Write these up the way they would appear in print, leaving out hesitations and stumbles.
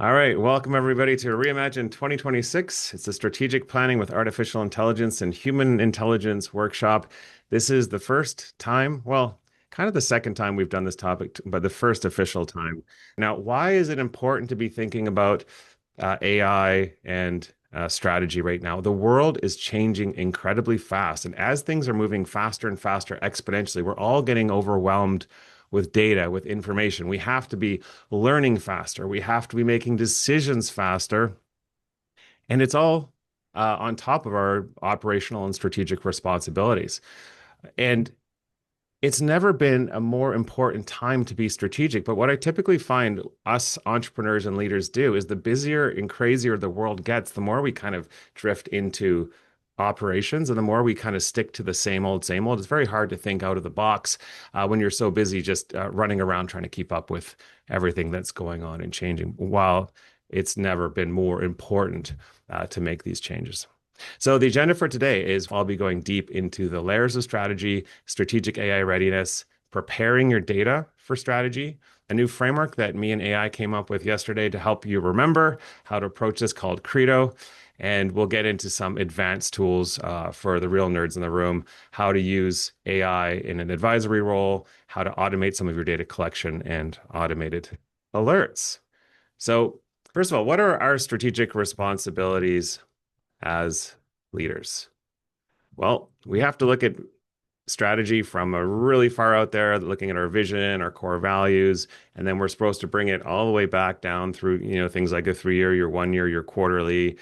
All right, welcome everybody to Reimagine 2026. It's a strategic planning with artificial intelligence and human intelligence workshop. This is the first time, well, kind of the second time we've done this topic, but the first official time. Now, why is it important to be thinking about AI and strategy right now? The world is changing incredibly fast, and as things are moving faster and faster exponentially, we're all getting overwhelmed with data, with information. We have to be learning faster. We have to be making decisions faster. And it's all on top of our operational and strategic responsibilities. And it's never been a more important time to be strategic. But what I typically find us entrepreneurs and leaders do is the busier and crazier the world gets, the more we kind of drift into operations and the more we kind of stick to the same old, same old. It's very hard to think out of the box when you're so busy just running around trying to keep up with everything that's going on and changing, while it's never been more important to make these changes. So the agenda for today is I'll be going deep into the layers of strategy, strategic AI readiness, preparing your data for strategy, a new framework that me and AI came up with yesterday to help you remember how to approach this called Credo. And we'll get into some advanced tools for the real nerds in the room, how to use AI in an advisory role, how to automate some of your data collection and automated alerts. So first of all, what are our strategic responsibilities as leaders? Well, we have to look at strategy from a really far out there, looking at our vision, our core values, and then we're supposed to bring it all the way back down through, things like a 3 year, your 1 year, your quarterly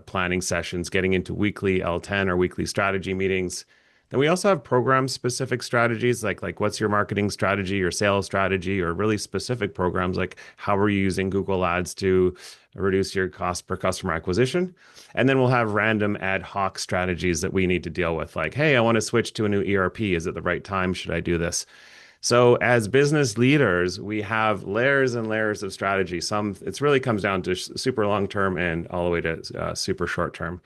planning sessions, getting into weekly L10 or weekly strategy meetings. Then we also have program specific strategies like what's your marketing strategy or sales strategy, or really specific programs like how are you using Google Ads to reduce your cost per customer acquisition. And then we'll have random ad hoc strategies that we need to deal with, like, hey, I want to switch to a new ERP. Is it the right time? Should I do this? So as business leaders, we have layers and layers of strategy. Some, it really comes down to super long term and all the way to super short term.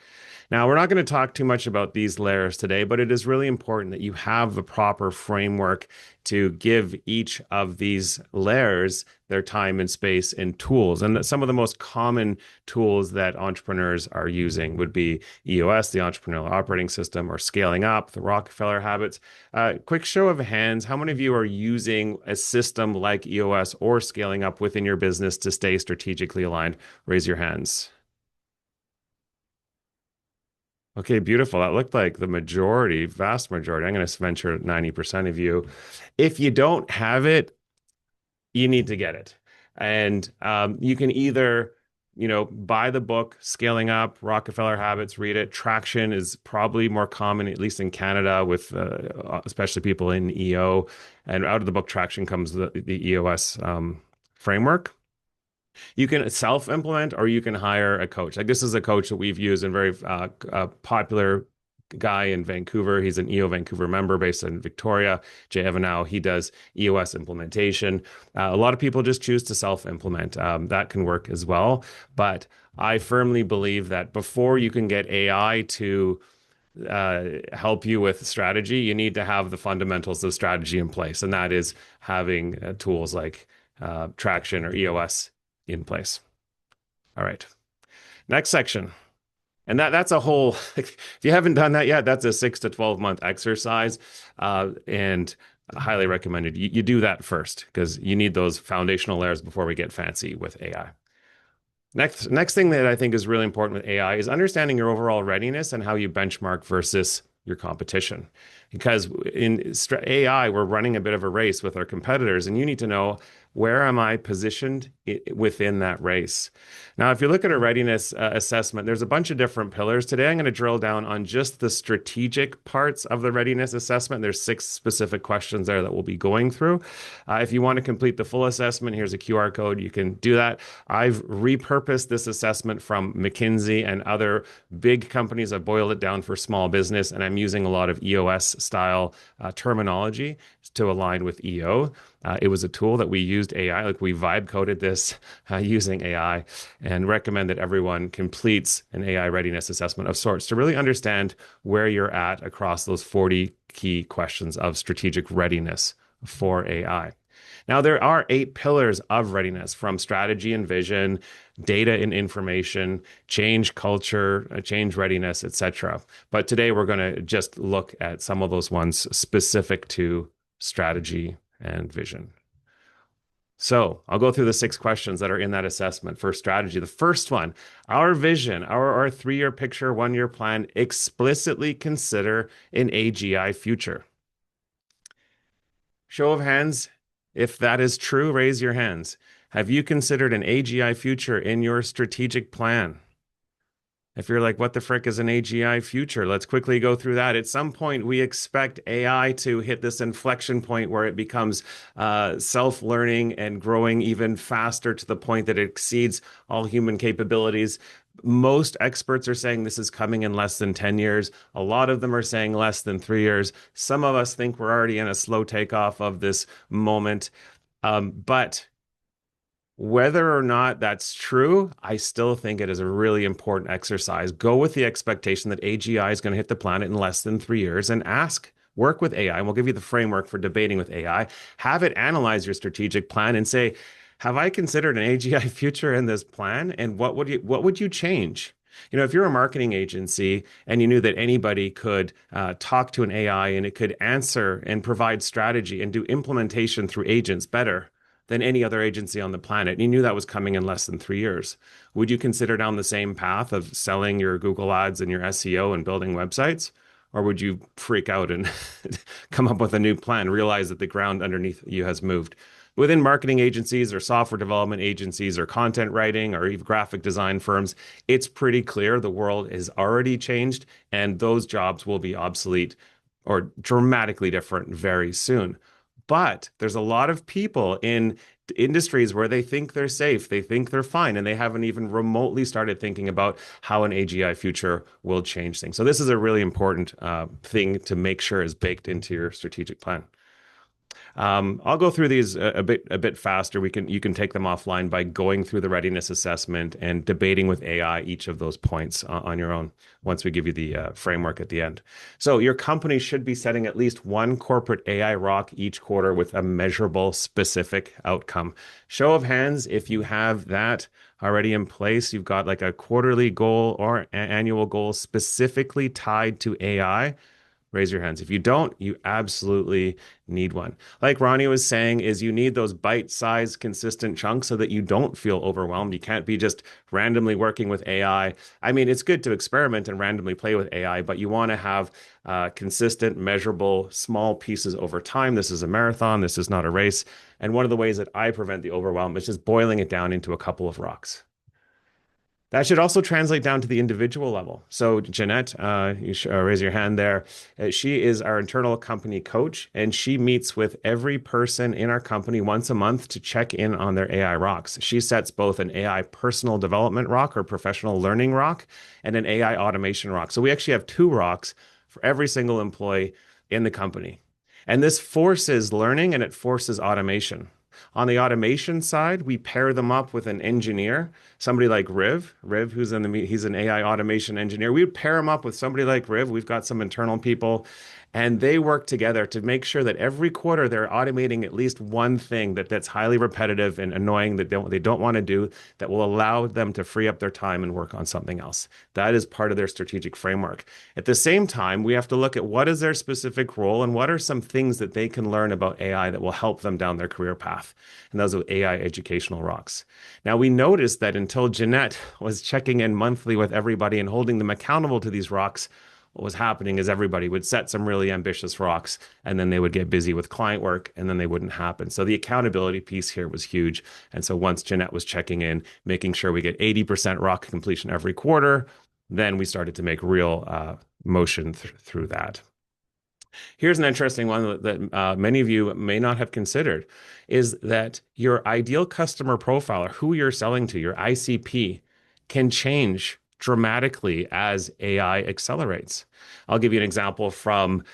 Now, we're not going to talk too much about these layers today, but it is really important that you have the proper framework to give each of these layers their time and space and tools. And some of the most common tools that entrepreneurs are using would be EOS, the Entrepreneurial Operating System, or Scaling Up, the Rockefeller Habits. Quick show of hands, how many of you are using a system like EOS or Scaling Up within your business to stay strategically aligned? Raise your hands. Okay, beautiful. That looked like the majority, vast majority. I'm going to venture 90% of you. If you don't have it, you need to get it. And you can either, buy the book, Scaling Up, Rockefeller Habits, read it. Traction is probably more common, at least in Canada, with especially people in EO. And out of the book Traction comes the EOS framework. You can self-implement or you can hire a coach. Like, this is a coach that we've used and very popular guy in Vancouver. He's an EO Vancouver member based in Victoria. Jay Evanow, he does EOS implementation. A lot of people just choose to self-implement. That can work as well. But I firmly believe that before you can get AI to help you with strategy, you need to have the fundamentals of strategy in place. And that is having tools like Traction or EOS in place. All right. Next section. And that's a whole, if you haven't done that yet, that's a 6 to 12 month exercise. And highly recommended. You do that first because you need those foundational layers before we get fancy with AI. Next thing that I think is really important with AI is understanding your overall readiness and how you benchmark versus your competition. Because in AI, we're running a bit of a race with our competitors, and you need to know, where am I positioned within that race? Now, if you look at a readiness assessment, there's a bunch of different pillars. Today, I'm going to drill down on just the strategic parts of the readiness assessment. There's 6 specific questions there that we'll be going through. If you want to complete the full assessment, here's a QR code. You can do that. I've repurposed this assessment from McKinsey and other big companies. I've boiled it down for small business, and I'm using a lot of EOS style terminology to align with EO. It was a tool that we used AI, like we vibe coded this using AI, and recommend that everyone completes an AI readiness assessment of sorts to really understand where you're at across those 40 key questions of strategic readiness for AI. Now, there are 8 pillars of readiness from strategy and vision, data and information, change culture, change readiness, etc. But today we're going to just look at some of those ones specific to strategy and vision. So I'll go through the 6 questions that are in that assessment for strategy. The first one, our vision, our 3-year picture, 1-year plan explicitly consider an AGI future. Show of hands, if that is true, raise your hands. Have you considered an AGI future in your strategic plan? If you're like, what the frick is an AGI future? Let's quickly go through that. At some point, we expect AI to hit this inflection point where it becomes self-learning and growing even faster to the point that it exceeds all human capabilities. Most experts are saying this is coming in less than 10 years. A lot of them are saying less than 3 years. Some of us think we're already in a slow takeoff of this moment. But whether or not that's true, I still think it is a really important exercise. Go with the expectation that AGI is going to hit the planet in less than 3 years and work with AI. And we'll give you the framework for debating with AI. Have it analyze your strategic plan and say, have I considered an AGI future in this plan? And what would you change? If you're a marketing agency and you knew that anybody could talk to an AI and it could answer and provide strategy and do implementation through agents better than any other agency on the planet, and you knew that was coming in less than 3 years, would you consider down the same path of selling your Google ads and your SEO and building websites? Or would you freak out and come up with a new plan, realize that the ground underneath you has moved? Within marketing agencies or software development agencies or content writing or even graphic design firms, it's pretty clear the world has already changed and those jobs will be obsolete or dramatically different very soon. But there's a lot of people in industries where they think they're safe, they think they're fine, and they haven't even remotely started thinking about how an AGI future will change things. So this is a really important thing to make sure is baked into your strategic plan. I'll go through these a bit faster. You can take them offline by going through the readiness assessment and debating with AI each of those points on your own once we give you the framework at the end. So your company should be setting at least one corporate AI rock each quarter with a measurable specific outcome. Show of hands if you have that already in place. You've got like a quarterly goal or annual goal specifically tied to AI. Raise your hands. If you don't, you absolutely need one. Like Ronnie was saying, is you need those bite-sized, consistent chunks so that you don't feel overwhelmed. You can't be just randomly working with AI. I mean, it's good to experiment and randomly play with AI, but you want to have consistent, measurable, small pieces over time. This is a marathon. This is not a race. And one of the ways that I prevent the overwhelm is just boiling it down into a couple of rocks. That should also translate down to the individual level. So Jeanette, you should raise your hand there. She is our internal company coach, and she meets with every person in our company once a month to check in on their AI rocks. She sets both an AI personal development rock or professional learning rock and an AI automation rock. So we actually have 2 rocks for every single employee in the company. And this forces learning and it forces automation. On the automation side, we pair them up with an engineer, somebody like Riv, who's he's an AI automation engineer. We would pair him up with somebody like Riv. We've got some internal people, and they work together to make sure that every quarter they're automating at least one thing that's highly repetitive and annoying that they don't want to do that will allow them to free up their time and work on something else. That is part of their strategic framework. At the same time, we have to look at what is their specific role and what are some things that they can learn about AI that will help them down their career path. And those are AI educational rocks. Now, we noticed that until Jeanette was checking in monthly with everybody and holding them accountable to these rocks, what was happening is everybody would set some really ambitious rocks and then they would get busy with client work and then they wouldn't happen. So the accountability piece here was huge. And so once Jeanette was checking in, making sure we get 80% rock completion every quarter, then we started to make real motion through that. Here's an interesting one that many of you may not have considered is that your ideal customer profile or who you're selling to, your ICP, can change dramatically as AI accelerates. I'll give you an example from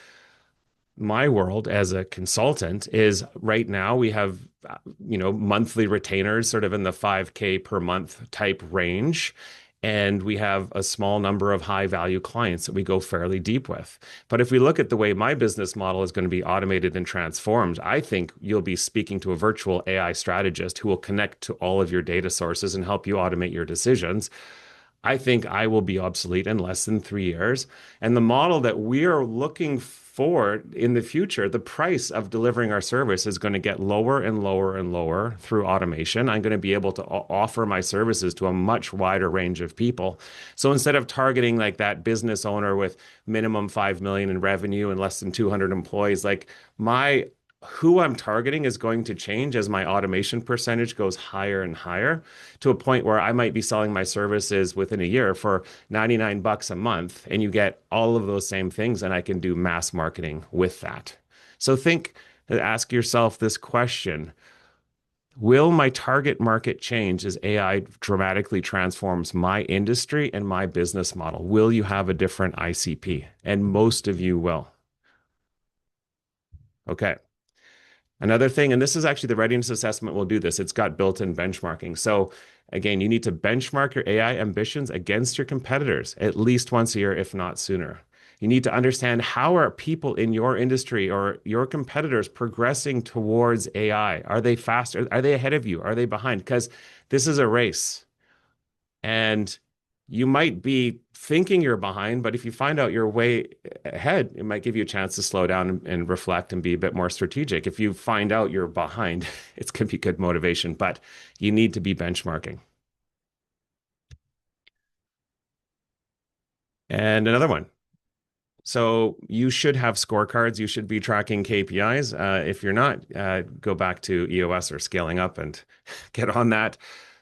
my world as a consultant is right now we have monthly retainers sort of in the 5K per month type range. And we have a small number of high value clients that we go fairly deep with. But if we look at the way my business model is going to be automated and transformed, I think you'll be speaking to a virtual AI strategist who will connect to all of your data sources and help you automate your decisions. I think I will be obsolete in less than 3 years. And the model that we are looking for in the future, the price of delivering our service is going to get lower and lower and lower through automation. I'm going to be able to offer my services to a much wider range of people. So instead of targeting like that business owner with minimum 5 million in revenue and less than 200 employees, like my who I'm targeting is going to change as my automation percentage goes higher and higher to a point where I might be selling my services within a year for 99 bucks a month, and you get all of those same things, and I can do mass marketing with that. So ask yourself this question. Will my target market change as AI dramatically transforms my industry and my business model? Will you have a different ICP? And most of you will. Okay. Another thing, and this is actually the readiness assessment will do this, it's got built-in benchmarking. So again, you need to benchmark your AI ambitions against your competitors at least once a year, if not sooner. You need to understand how are people in your industry or your competitors progressing towards AI? Are they faster? Are they ahead of you? Are they behind? Because this is a race. And you might be thinking you're behind, but if you find out you're way ahead, it might give you a chance to slow down and reflect and be a bit more strategic. If you find out you're behind, it's going to be good motivation, but you need to be benchmarking. And another one. So you should have scorecards. You should be tracking KPIs. If you're not, go back to EOS or scaling up and get on that.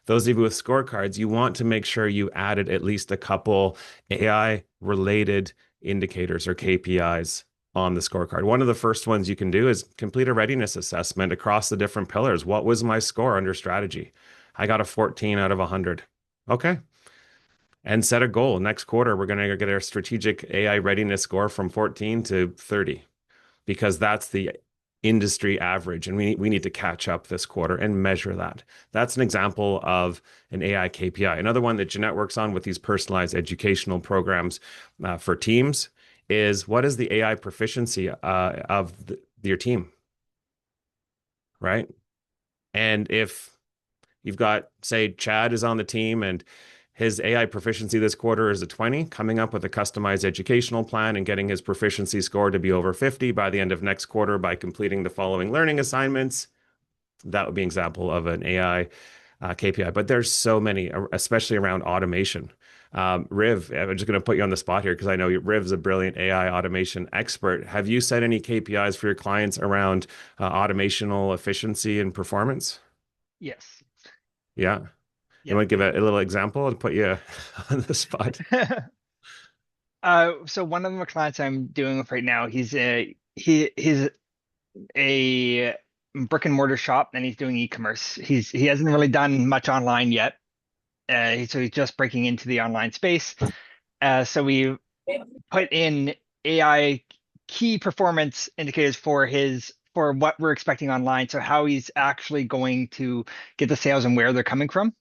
Those of you with scorecards, you want to make sure you added at least a couple AI related indicators or KPIs on the scorecard. One of the first ones you can do is complete a readiness assessment across the different pillars. What was my score under strategy? I got a 14 out of 100. Okay. And set a goal. Next quarter, we're going to get our strategic AI readiness score from 14 to 30 because that's the industry average. And we need to catch up this quarter and measure that. That's an example of an AI KPI. Another one that Jeanette works on with these personalized educational programs for teams is what is the AI proficiency of your team, right? And if you've got, say, Chad is on the team and his AI proficiency this quarter is a 20, coming up with a customized educational plan and getting his proficiency score to be over 50 by the end of next quarter by completing the following learning assignments. That would be an example of an AI KPI. But there's so many, especially around automation. Riv, I'm just going to put you on the spot here because I know Riv's a brilliant AI automation expert. Have you set any KPIs for your clients around automational efficiency and performance? Yes. Yeah. You Yep. want to give a little example and put you on the spot? So one of the clients I'm doing with right now, he's a brick and mortar shop and he's doing e-commerce. He hasn't really done much online yet. So he's just breaking into the online space. So we put in AI key performance indicators for what we're expecting online. So how he's actually going to get the sales and where they're coming from,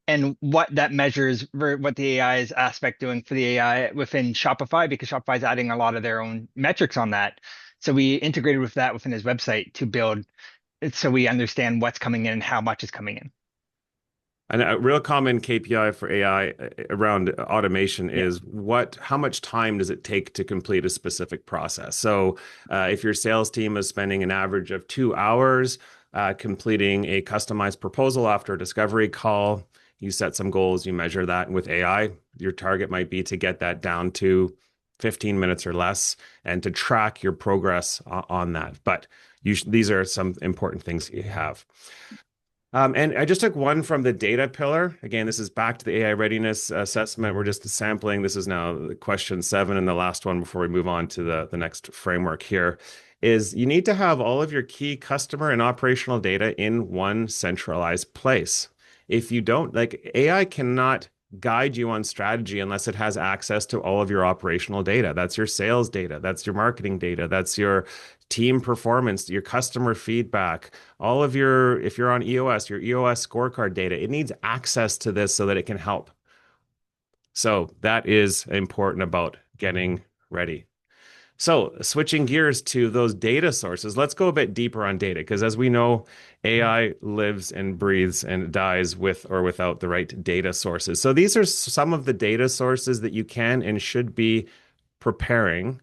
and what that measures what the AI is aspect doing for the AI within Shopify, because Shopify is adding a lot of their own metrics on that. So we integrated with that within his website to build it so we understand what's coming in and how much is coming in. And a real common KPI for AI around automation Yeah. is how much time does it take to complete a specific process? So, if your sales team is spending an average of 2 hours completing a customized proposal after a discovery call, you set some goals, you measure that. And with AI, your target might be to get that down to 15 minutes or less and to track your progress on that. But these are some important things you have. And I just took one from the data pillar. Again, this is back to the AI readiness assessment. We're just sampling. This is now question 7 and the last one before we move on to the next framework here. Is you need to have all of your key customer and operational data in one centralized place. If you don't, like AI cannot guide you on strategy unless it has access to all of your operational data. That's your sales data, that's your marketing data, that's your team performance, your customer feedback, all of your, if you're on EOS, your EOS scorecard data, it needs access to this so that it can help. So that is important about getting ready. So, switching gears to those data sources, let's go a bit deeper on data because, as we know, AI lives and breathes and dies with or without the right data sources. So, these are some of the data sources that you can and should be preparing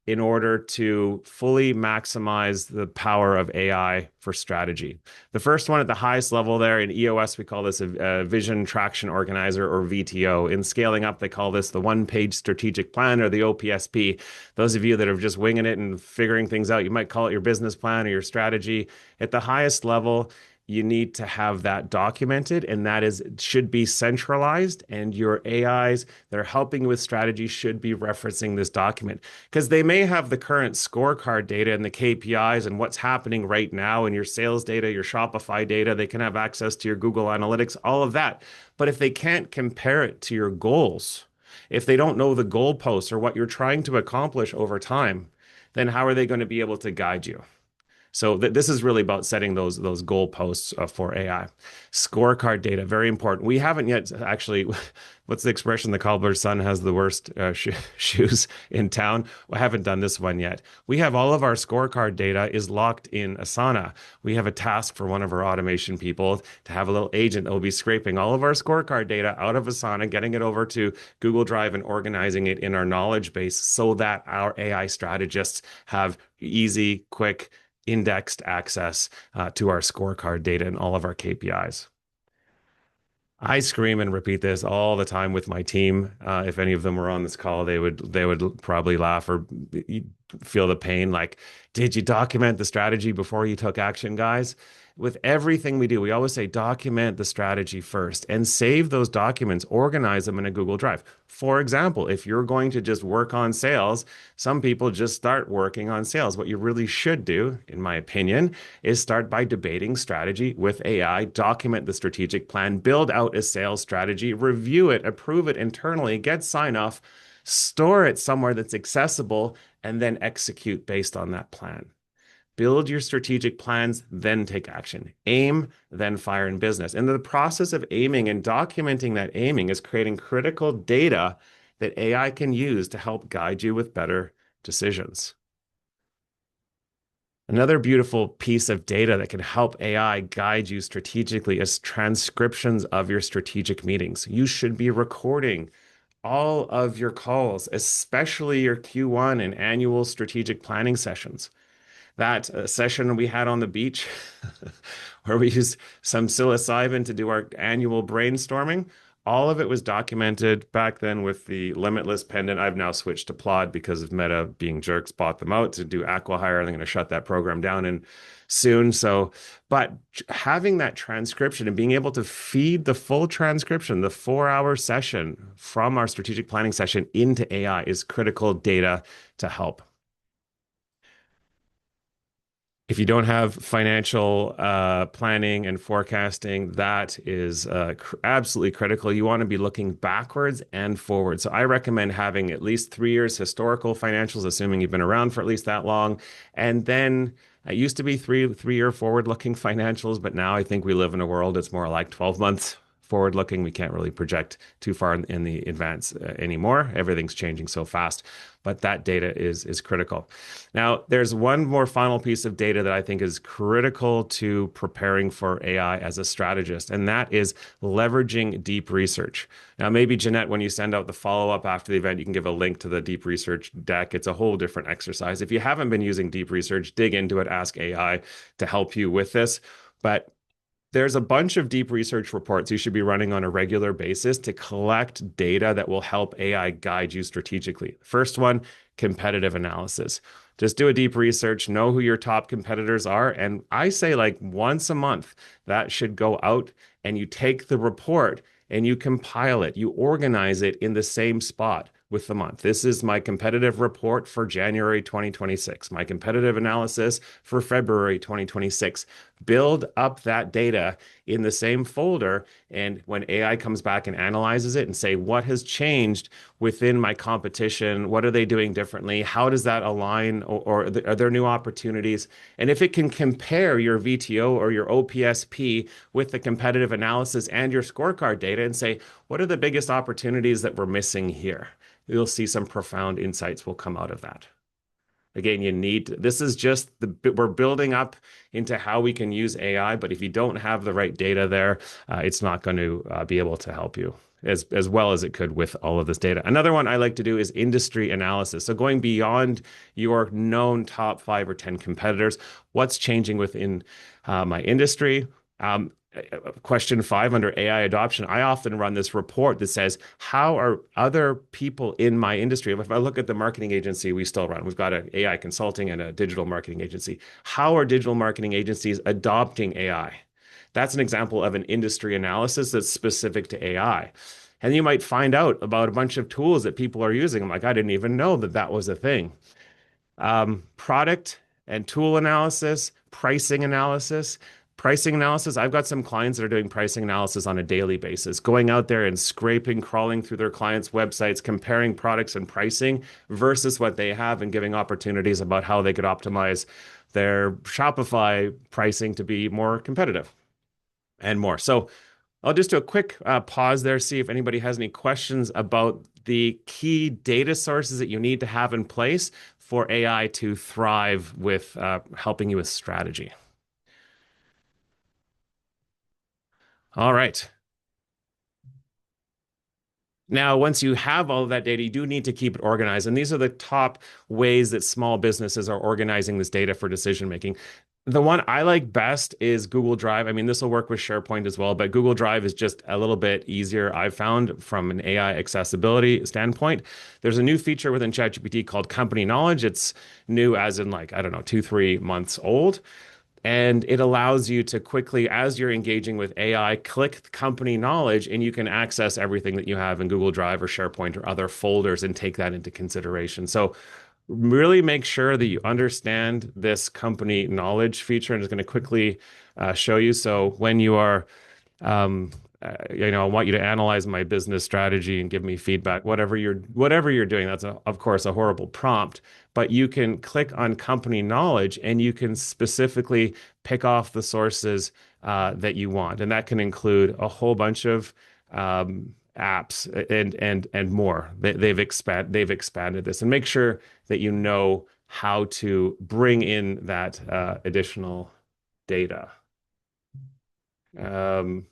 in order to fully maximize the power of AI for strategy. The first one at the highest level there in EOS, we call this a Vision Traction Organizer or VTO. In scaling up, they call this the one-page strategic plan or the OPSP. Those of you that are just winging it and figuring things out, you might call it your business plan or your strategy. At the highest level, you need to have that documented, and that is should be centralized, and your AIs that are helping you with strategy should be referencing this document because they may have the current scorecard data and the KPIs and what's happening right now in your sales data, your Shopify data. They can have access to your Google Analytics, all of that. But if they can't compare it to your goals, if they don't know the goalposts or what you're trying to accomplish over time, then how are they going to be able to guide you? So this is really about setting those goalposts for AI. Scorecard data, very important. We haven't yet actually. What's the expression? The cobbler's son has the worst shoes in town. We haven't done this one yet. We have all of our scorecard data is locked in Asana. We have a task for one of our automation people to have a little agent that will be scraping all of our scorecard data out of Asana, getting it over to Google Drive and organizing it in our knowledge base so that our AI strategists have easy, quick, indexed access to our scorecard data and all of our KPIs. I scream and repeat this all the time with my team. If any of them were on this call, they would probably laugh or feel the pain. Like, did you document the strategy before you took action, guys? With everything we do, we always say document the strategy first and save those documents, organize them in a Google Drive. For example, if you're going to just work on sales, some people just start working on sales. What you really should do, in my opinion, is start by debating strategy with AI, document the strategic plan, build out a sales strategy, review it, approve it internally, get sign off, store it somewhere that's accessible, and then execute based on that plan. Build your strategic plans, then take action. Aim, then fire in business. And the process of aiming and documenting that aiming is creating critical data that AI can use to help guide you with better decisions. Another beautiful piece of data that can help AI guide you strategically is transcriptions of your strategic meetings. You should be recording all of your calls, especially your Q1 and annual strategic planning sessions. That session we had on the beach where we used some psilocybin to do our annual brainstorming. All of it was documented back then with the Limitless pendant. I've now switched to Plod because of Meta being jerks, bought them out to do Acquihire. I'm going to shut that program down in soon. So, but having that transcription and being able to feed the full transcription, the 4 hour session from our strategic planning session into AI is critical data to help. If you don't have financial planning and forecasting, that is absolutely critical. You want to be looking backwards and forward. So I recommend having at least 3 years historical financials, assuming you've been around for at least that long. And then it used to be three-year forward-looking financials, but now I think we live in a world it's more like 12 months forward-looking. We can't really project too far in the advance anymore. Everything's changing so fast, but that data is critical. Now, there's one more final piece of data that I think is critical to preparing for AI as a strategist, and that is leveraging deep research. Now, maybe Jeanette, when you send out the follow-up after the event, you can give a link to the deep research deck. It's a whole different exercise. If you haven't been using deep research, dig into it, ask AI to help you with this. But there's a bunch of deep research reports you should be running on a regular basis to collect data that will help AI guide you strategically. First one, competitive analysis. Just do a deep research, know who your top competitors are. And I say like once a month, that should go out and you take the report and you compile it, you organize it in the same spot. with the month. This is my competitive report for January 2026, my competitive analysis for February 2026. Build up that data in the same folder. And when AI comes back and analyzes it and say, what has changed within my competition? What are they doing differently? How does that align? Or are there new opportunities? And if it can compare your VTO or your OPSP with the competitive analysis and your scorecard data and say, what are the biggest opportunities that we're missing here? You'll see some profound insights will come out of that. Again, this is just we're building up into how we can use AI, but if you don't have the right data there, it's not going to be able to help you as well as it could with all of this data. Another one I like to do is industry analysis. So going beyond your known top 5 or 10 competitors, what's changing within my industry? Question 5 under AI adoption, I often run this report that says, how are other people in my industry? If I look at the marketing agency we still run, we've got an AI consulting and a digital marketing agency. How are digital marketing agencies adopting AI? That's an example of an industry analysis that's specific to AI. And you might find out about a bunch of tools that people are using. I'm like, I didn't even know that that was a thing. Product and tool analysis, pricing analysis. Pricing analysis, I've got some clients that are doing pricing analysis on a daily basis, going out there and scraping, crawling through their clients' websites, comparing products and pricing versus what they have and giving opportunities about how they could optimize their Shopify pricing to be more competitive and more. So I'll just do a quick pause there, see if anybody has any questions about the key data sources that you need to have in place for AI to thrive with helping you with strategy. All right. Now, once you have all of that data, you do need to keep it organized. And these are the top ways that small businesses are organizing this data for decision making. The one I like best is Google Drive. I mean, this will work with SharePoint as well, but Google Drive is just a little bit easier, I've found, from an AI accessibility standpoint. There's a new feature within ChatGPT called Company Knowledge. It's new as in, like, I don't know, 2, 3 months old. And it allows you to quickly, as you're engaging with AI, click company knowledge, and you can access everything that you have in Google Drive or SharePoint or other folders and take that into consideration. So really make sure that you understand this company knowledge feature. And I'm just going to quickly show you. So when you are um, I want you to analyze my business strategy and give me feedback. Whatever you're doing, that's of course a horrible prompt, but you can click on company knowledge and you can specifically pick off the sources that you want, and that can include a whole bunch of apps and more. They've expanded this, and make sure that you know how to bring in that additional data. Um,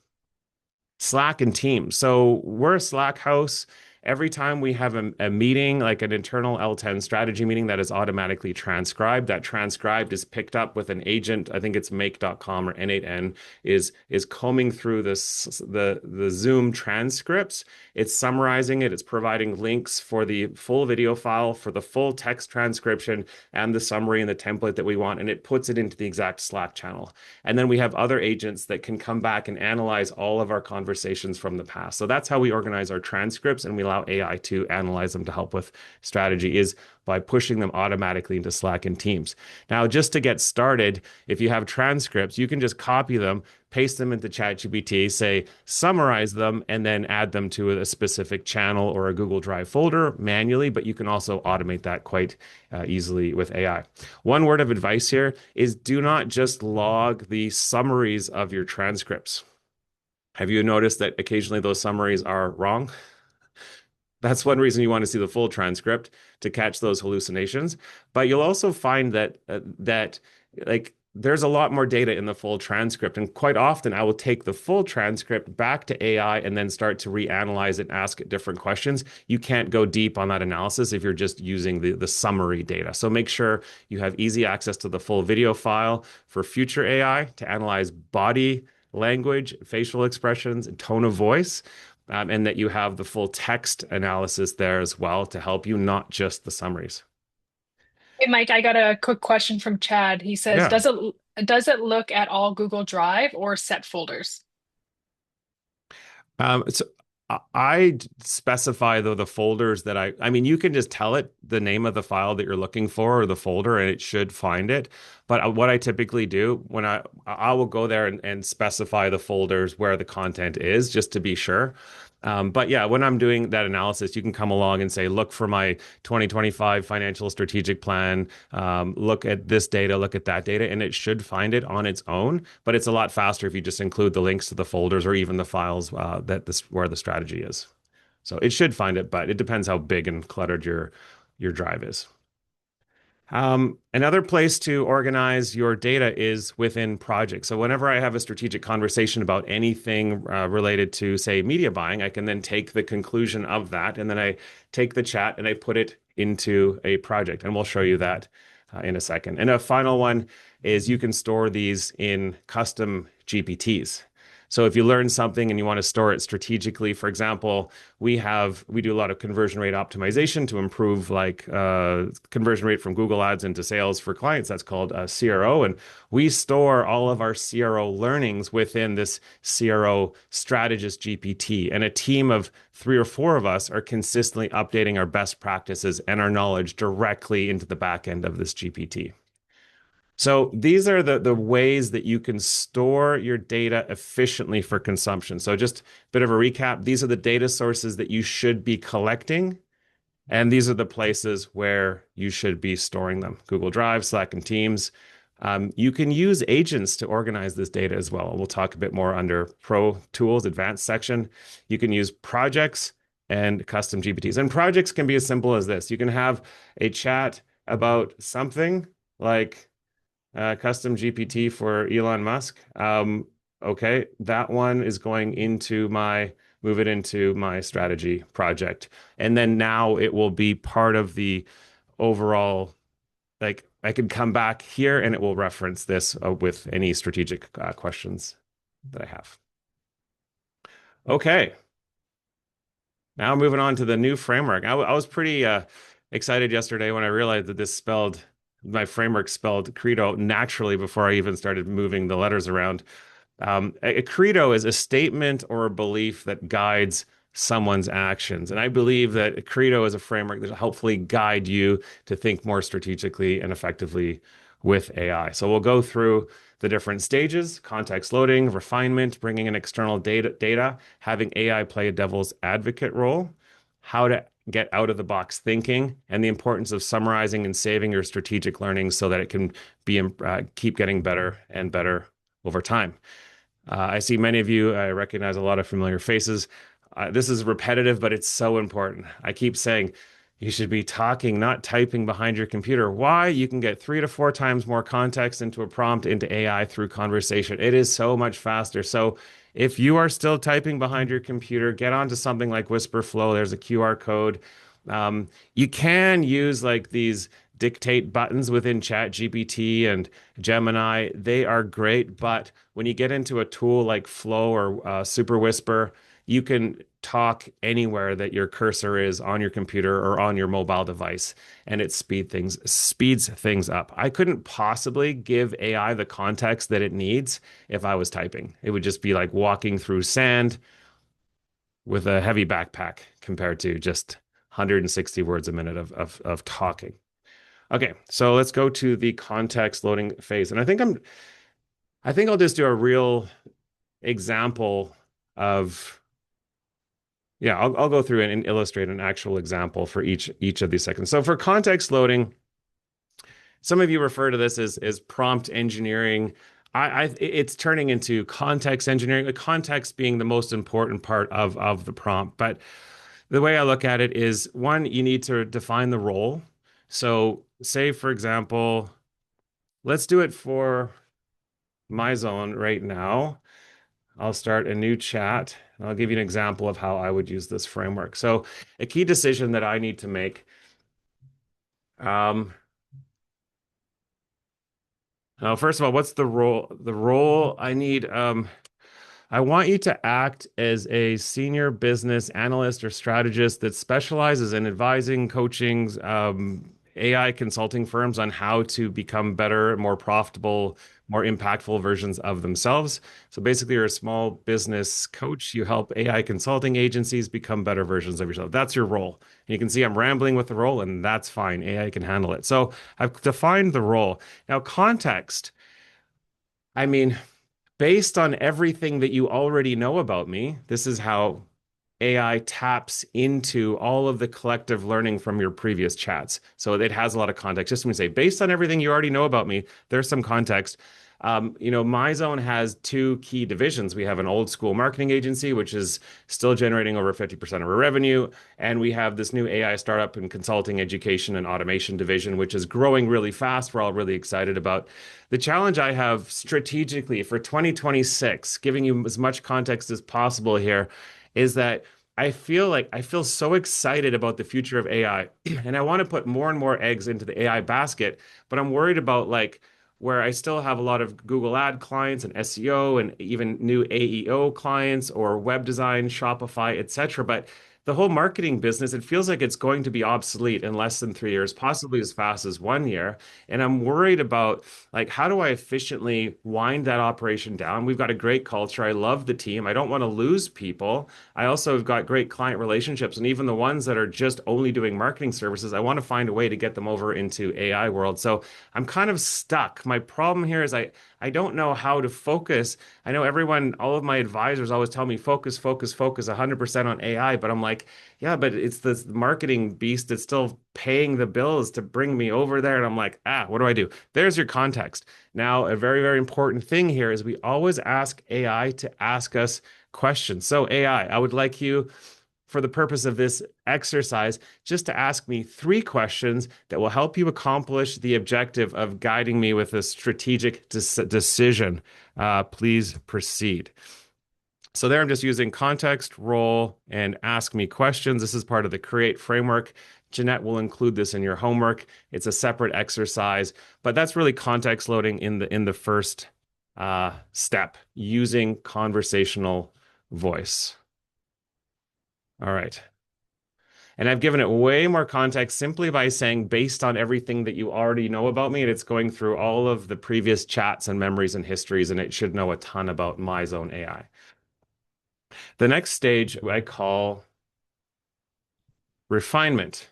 Slack and Teams. So we're a Slack house. Every time we have a meeting, like an internal L10 strategy meeting that is automatically transcribed, that transcribed is picked up with an agent. I think it's make.com or N8N is combing through the Zoom transcripts. It's summarizing it. It's providing links for the full video file, for the full text transcription, and the summary and the template that we want. And it puts it into the exact Slack channel. And then we have other agents that can come back and analyze all of our conversations from the past. So that's how we organize our transcripts, and we allow AI to analyze them to help with strategy, is by pushing them automatically into Slack and Teams. Now, just to get started, if you have transcripts, you can just copy them, paste them into ChatGPT, say, summarize them, and then add them to a specific channel or a Google Drive folder manually, but you can also automate that quite easily with AI. One word of advice here is do not just log the summaries of your transcripts. Have you noticed that occasionally those summaries are wrong? That's one reason you want to see the full transcript to catch those hallucinations. But you'll also find that like there's a lot more data in the full transcript, and quite often I will take the full transcript back to AI and then start to reanalyze it and ask it different questions. You can't go deep on that analysis if you're just using the summary data. So make sure you have easy access to the full video file for future AI to analyze body language, facial expressions, and tone of voice, and that you have the full text analysis there as well to help you, not just the summaries. Hey Mike, I got a quick question from Chad. He says, Yeah. does it look at all Google Drive or set folders? So I specify the folders that I mean, you can just tell it the name of the file that you're looking for or the folder and it should find it. But what I typically do when I will go there and specify the folders where the content is just to be sure. But yeah, when I'm doing that analysis, you can come along and say, look for my 2025 financial strategic plan, look at this data, look at that data, and it should find it on its own. But it's a lot faster if you just include the links to the folders or even the files that this where the strategy is. So it should find it, but it depends how big and cluttered your drive is. Another place to organize your data is within projects. So whenever I have a strategic conversation about anything related to, say, media buying, I can then take the conclusion of that and then I take the chat and I put it into a project. And we'll show you that in a second. And a final one is you can store these in custom GPTs. So if you learn something and you want to store it strategically, for example, we do a lot of conversion rate optimization to improve like conversion rate from Google Ads into sales for clients. That's called CRO, and we store all of our CRO learnings within this CRO strategist GPT. And a team of 3 or 4 of us are consistently updating our best practices and our knowledge directly into the back end of this GPT. So these are the ways that you can store your data efficiently for consumption. So just a bit of a recap. These are the data sources that you should be collecting, and these are the places where you should be storing them. Google Drive, Slack, and Teams. You can use agents to organize this data as well. We'll talk a bit more under Pro Tools, Advanced section. You can use projects and custom GPTs. And projects can be as simple as this. You can have a chat about something like custom GPT for Elon Musk. Okay, that one is going into move it into my strategy project. And then now it will be part of the overall, like I can come back here and it will reference this with any strategic questions that I have. Okay. Now moving on to the new framework. I was pretty excited yesterday when I realized that my framework spelled credo naturally before I even started moving the letters around. A credo is a statement or a belief that guides someone's actions. And I believe that a credo is a framework that will hopefully guide you to think more strategically and effectively with AI. So we'll go through the different stages: context loading, refinement, bringing in external data, having AI play a devil's advocate role, how to get out of the box thinking, and the importance of summarizing and saving your strategic learning so that it can keep getting better and better over time. I see many of you. I recognize a lot of familiar faces. This is repetitive, but it's so important. I keep saying you should be talking, not typing behind your computer. Why? You can get 3 to 4 times more context into a prompt into AI through conversation. It is so much faster. So if you are still typing behind your computer, get onto something like Whisperflow. There's a QR code. You can use like these dictate buttons within ChatGPT and Gemini. They are great, but when you get into a tool like Flow or Super Whisper, you can talk anywhere that your cursor is on your computer or on your mobile device, and it speeds things up. I couldn't possibly give AI the context that it needs if I was typing. It would just be like walking through sand with a heavy backpack compared to just 160 words a minute of talking. Okay, so let's go to the context loading phase. And I think I'll just do a real example of, yeah, I'll go through and illustrate an actual example for each of these seconds. So for context loading, some of you refer to this as prompt engineering. It's turning into context engineering, the context being the most important part of the prompt. But the way I look at it is, one, you need to define the role. So say, for example, let's do it for MyZone right now. I'll start a new chat, and I'll give you an example of how I would use this framework. So a key decision that I need to make. Now, first of all, what's the role? The role I need, I want you to act as a senior business analyst or strategist that specializes in advising, coaching, AI consulting firms on how to become better, more profitable, more impactful versions of themselves. So basically, you're a small business coach. You help AI consulting agencies become better versions of yourself. That's your role. And you can see I'm rambling with the role, and that's fine. AI can handle it. So I've defined the role. Now, context. I mean, based on everything that you already know about me, this is how AI taps into all of the collective learning from your previous chats. So it has a lot of context. Just when we say, based on everything you already know about me, there's some context. MyZone has two key divisions. We have an old school marketing agency, which is still generating over 50% of our revenue. And we have this new AI startup and consulting, education, and automation division, which is growing really fast. We're all really excited about. The challenge I have strategically for 2026, giving you as much context as possible here, is that I feel so excited about the future of AI, and I want to put more and more eggs into the AI basket, but I'm worried about like where I still have a lot of Google ad clients and SEO and even new AEO clients or web design, Shopify, etc. But the whole marketing business, it feels like it's going to be obsolete in less than 3 years, possibly as fast as 1 year. And I'm worried about like how do I efficiently wind that operation down? We've got a great culture. I love the team. I don't want to lose people. I also have got great client relationships, and even the ones that are just only doing marketing services, I want to find a way to get them over into AI world. So I'm kind of stuck. My problem here is I don't know how to focus. I know everyone, all of my advisors always tell me focus, focus, focus 100% on AI, but I'm like, yeah, but it's this marketing beast that's still paying the bills to bring me over there. And I'm like, what do I do? There's your context. Now, a very, very important thing here is we always ask AI to ask us questions. So AI, I would like you, for the purpose of this exercise, just to ask me 3 questions that will help you accomplish the objective of guiding me with a strategic decision. Please proceed. So there I'm just using context, role, and ask me questions. This is part of the create framework. Jeanette will include this in your homework. It's a separate exercise, but that's really context loading in the first step using conversational voice. All right. And I've given it way more context simply by saying, based on everything that you already know about me, and it's going through all of the previous chats and memories and histories, and it should know a ton about MyZone AI. The next stage I call refinement.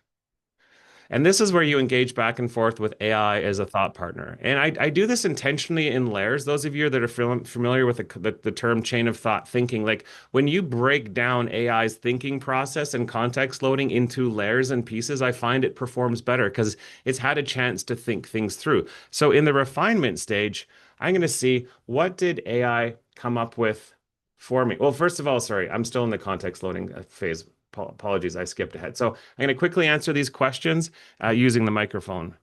And this is where you engage back and forth with AI as a thought partner. And I do this intentionally in layers. Those of you that are familiar with the term chain of thought thinking, like when you break down AI's thinking process and context loading into layers and pieces, I find it performs better because it's had a chance to think things through. So in the refinement stage, I'm going to see what did AI come up with for me. Well, first of all, sorry, I'm still in the context loading phase. Apologies, I skipped ahead. So I'm going to quickly answer these questions using the microphone.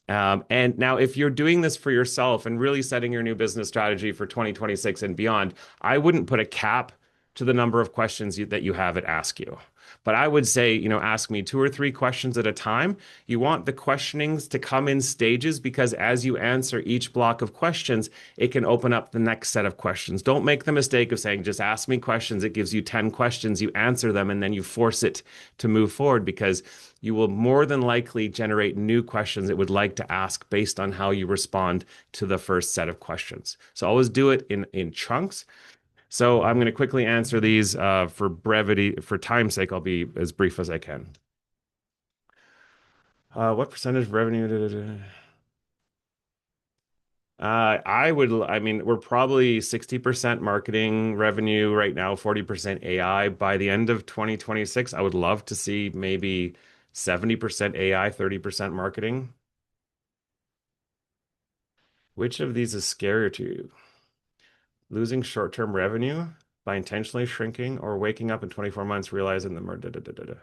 And now, if you're doing this for yourself and really setting your new business strategy for 2026 and beyond, I wouldn't put a cap to the number of questions that you have it ask you. But I would say, ask me 2 or 3 questions at a time. You want the questionings to come in stages because as you answer each block of questions, it can open up the next set of questions. Don't make the mistake of saying, just ask me questions. It gives you 10 questions, you answer them, and then you force it to move forward because you will more than likely generate new questions it would like to ask based on how you respond to the first set of questions. So always do it in chunks. So I'm going to quickly answer these for brevity. For time's sake, I'll be as brief as I can. What percentage of revenue? I mean, we're probably 60% marketing revenue right now, 40% AI. By the end of 2026, I would love to see maybe 70% AI, 30% marketing. Which of these is scarier to you? Losing short-term revenue by intentionally shrinking or waking up in 24 months realizing the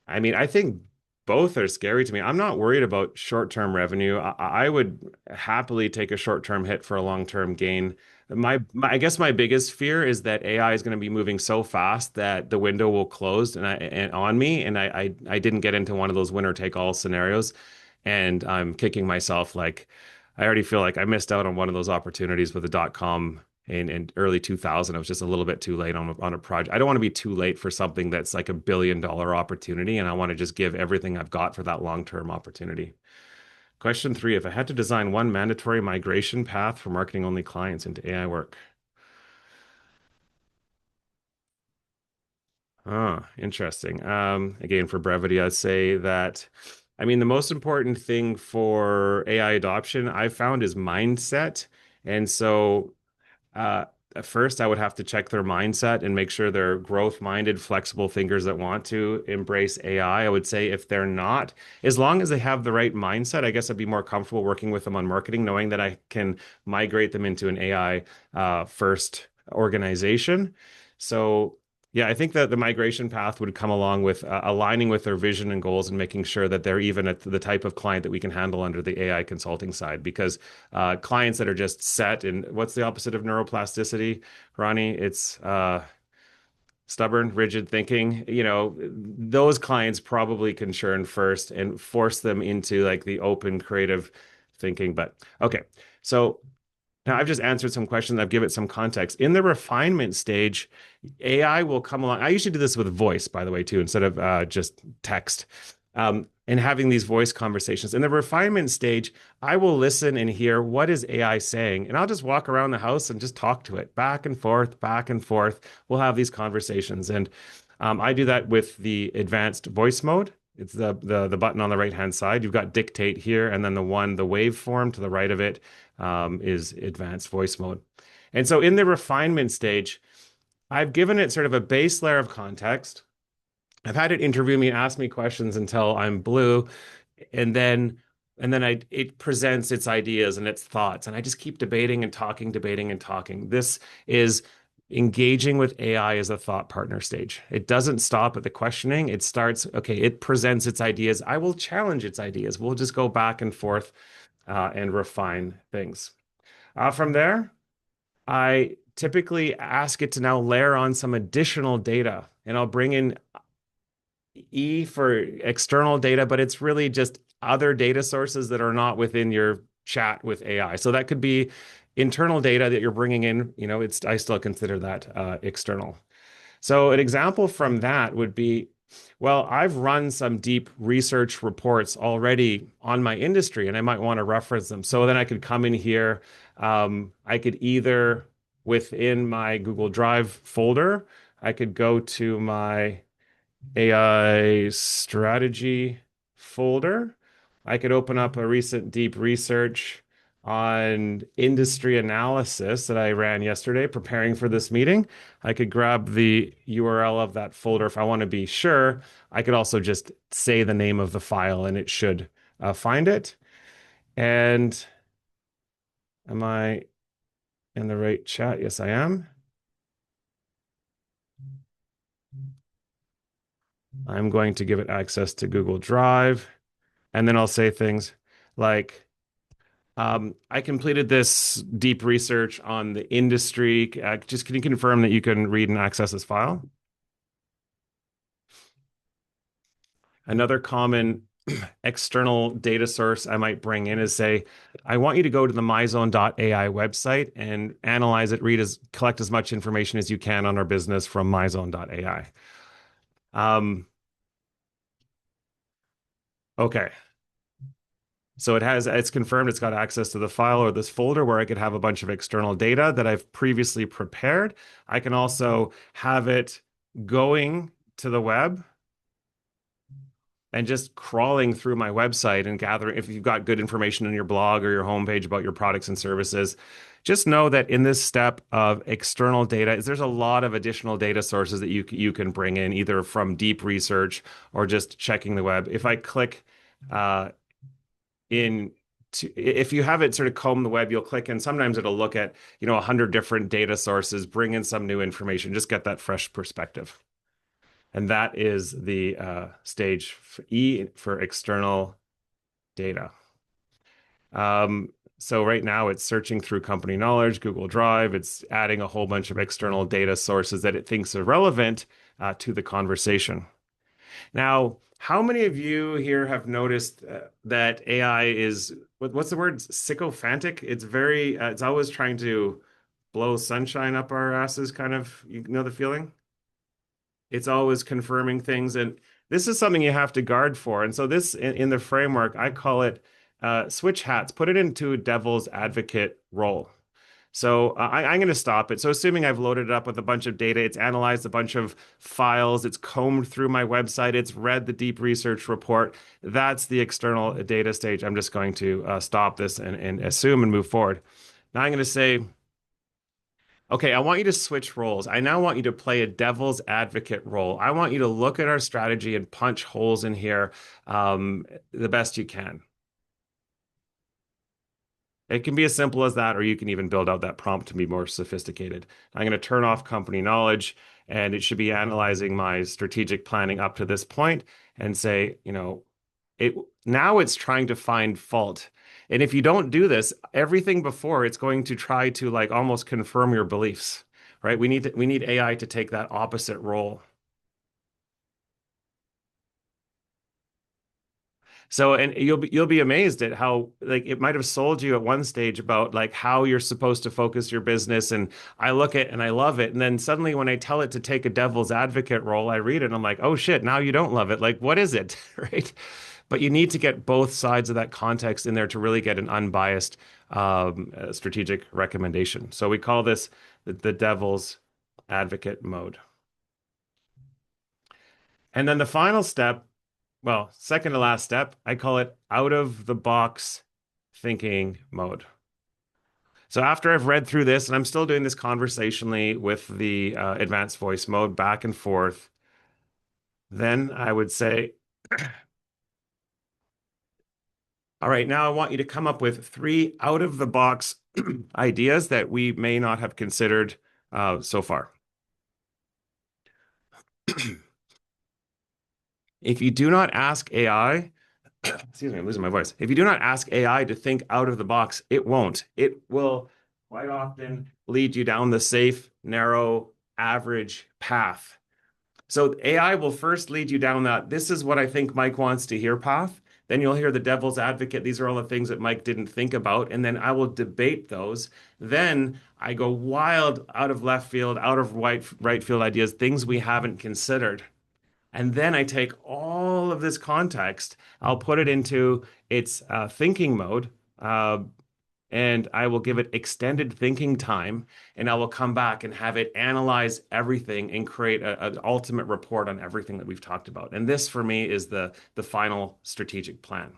I mean, I think both are scary to me. I'm not worried about short-term revenue. I would happily take a short-term hit for a long-term gain. I guess my biggest fear is that AI is going to be moving so fast that the window will close and on me, and I didn't get into one of those winner-take-all scenarios, and I'm kicking myself like I already feel like I missed out on one of those opportunities with the dot-com in early 2000. I was just a little bit too late on a project. I don't want to be too late for something that's like $1 billion opportunity, and I want to just give everything I've got for that long-term opportunity. Question three, if I had to design one mandatory migration path for marketing only clients into AI work. Ah, interesting. Again, for brevity, I'd say that, I mean, the most important thing for AI adoption I've found is mindset. And so uh, at first, I would have to check their mindset and make sure they're growth-minded, flexible thinkers that want to embrace AI. I would say if they're not, as long as they have the right mindset, I guess I'd be more comfortable working with them on marketing, knowing that I can migrate them into an AI first organization. So yeah, I think that the migration path would come along with aligning with their vision and goals and making sure that they're even at the type of client that we can handle under the AI consulting side. Because clients that are just set in what's the opposite of neuroplasticity, Ronnie? It's stubborn, rigid thinking. You know, those clients probably can churn first and force them into like the open, creative thinking. But okay, so now I've just answered some questions. I've given it some context. In the refinement stage, AI will come along. I usually do this with voice, by the way, too, instead of just text. And having these voice conversations. In the refinement stage, I will listen and hear what is AI saying, and I'll just walk around the house and just talk to it back and forth, back and forth. We'll have these conversations, and I do that with the advanced voice mode. It's the button on the right hand side. You've got dictate here, and then the waveform to the right of it is advanced voice mode. And so in the refinement stage, I've given it sort of a base layer of context. I've had it interview me, ask me questions until I'm blue, and then it presents its ideas and its thoughts, and I just keep debating and talking, debating and talking. This is engaging with AI as a thought partner stage. It doesn't stop at the questioning. It starts, okay, it presents its ideas. I will challenge its ideas. We'll just go back and forth and refine things. From there, I typically ask it to now layer on some additional data, and I'll bring in E for external data, but it's really just other data sources that are not within your chat with AI. So that could be internal data that you're bringing in. You know, I still consider that external. So an example from that would be, well, I've run some deep research reports already on my industry, and I might want to reference them. So then I could come in here. I could either within my Google Drive folder, I could go to my AI strategy folder. I could open up a recent deep research on industry analysis that I ran yesterday preparing for this meeting. I could grab the URL of that folder if I want to be sure. I could also just say the name of the file and it should find it. And am I in the right chat? Yes, I am. I'm going to give it access to Google Drive. And then I'll say things like, I completed this deep research on the industry. Just can you confirm that you can read and access this file? Another common external data source I might bring in is say, I want you to go to the MyZone.ai website and analyze it, collect as much information as you can on our business from MyZone.ai. Okay. So it's confirmed it's got access to the file or this folder where I could have a bunch of external data that I've previously prepared. I can also have it going to the web and just crawling through my website and gathering if you've got good information in your blog or your homepage about your products and services. Just know that in this step of external data, there's a lot of additional data sources that you can bring in either from deep research or just checking the web. If I click if you have it sort of comb the web, you'll click and sometimes it'll look at 100 different data sources, bring in some new information, just get that fresh perspective. And that is the stage for E for external data. So right now it's searching through company knowledge, Google Drive. It's adding a whole bunch of external data sources that it thinks are relevant to the conversation. Now, how many of you here have noticed that AI is, what's the word? Sycophantic. It's always trying to blows sunshine up our asses, kind of, you know the feeling? It's always confirming things. And this is something you have to guard for. And so this in the framework, I call it switch hats, put it into a devil's advocate role. So I'm going to stop it. So assuming I've loaded it up with a bunch of data, it's analyzed a bunch of files, it's combed through my website, it's read the deep research report. That's the external data stage. I'm just going to stop this and assume and move forward. Now I'm going to say, okay, I want you to switch roles. I now want you to play a devil's advocate role. I want you to look at our strategy and punch holes in here the best you can. It can be as simple as that, or you can even build out that prompt to be more sophisticated. I'm going to turn off company knowledge, and it should be analyzing my strategic planning up to this point and say, it now it's trying to find fault. And if you don't do this, everything before it's going to try to like almost confirm your beliefs, right? We need AI to take that opposite role. So, and you'll be amazed at how like it might have sold you at one stage about like how you're supposed to focus your business. And I look at and I love it. And then suddenly when I tell it to take a devil's advocate role, I read it and I'm like, oh shit, now you don't love it. Like, what is it? Right? But you need to get both sides of that context in there to really get an unbiased strategic recommendation. So we call this the devil's advocate mode. And then the final step, well, second to last step, I call it out of the box thinking mode. So after I've read through this, and I'm still doing this conversationally with the advanced voice mode back and forth, then I would say, all right, now I want you to come up with 3 out of the box ideas that we may not have considered so far. If you do not ask AI, excuse me, I'm losing my voice. If you do not ask AI to think out of the box, it won't. It will quite often lead you down the safe, narrow, average path. So AI will first lead you down that this is what I think Mike wants to hear path. Then you'll hear the devil's advocate. These are all the things that Mike didn't think about. And then I will debate those. Then I go wild out of left field, out of right field ideas, things we haven't considered. And then I take all of this context, I'll put it into its thinking mode, and I will give it extended thinking time, and I will come back and have it analyze everything and create an ultimate report on everything that we've talked about. And this, for me, is the final strategic plan.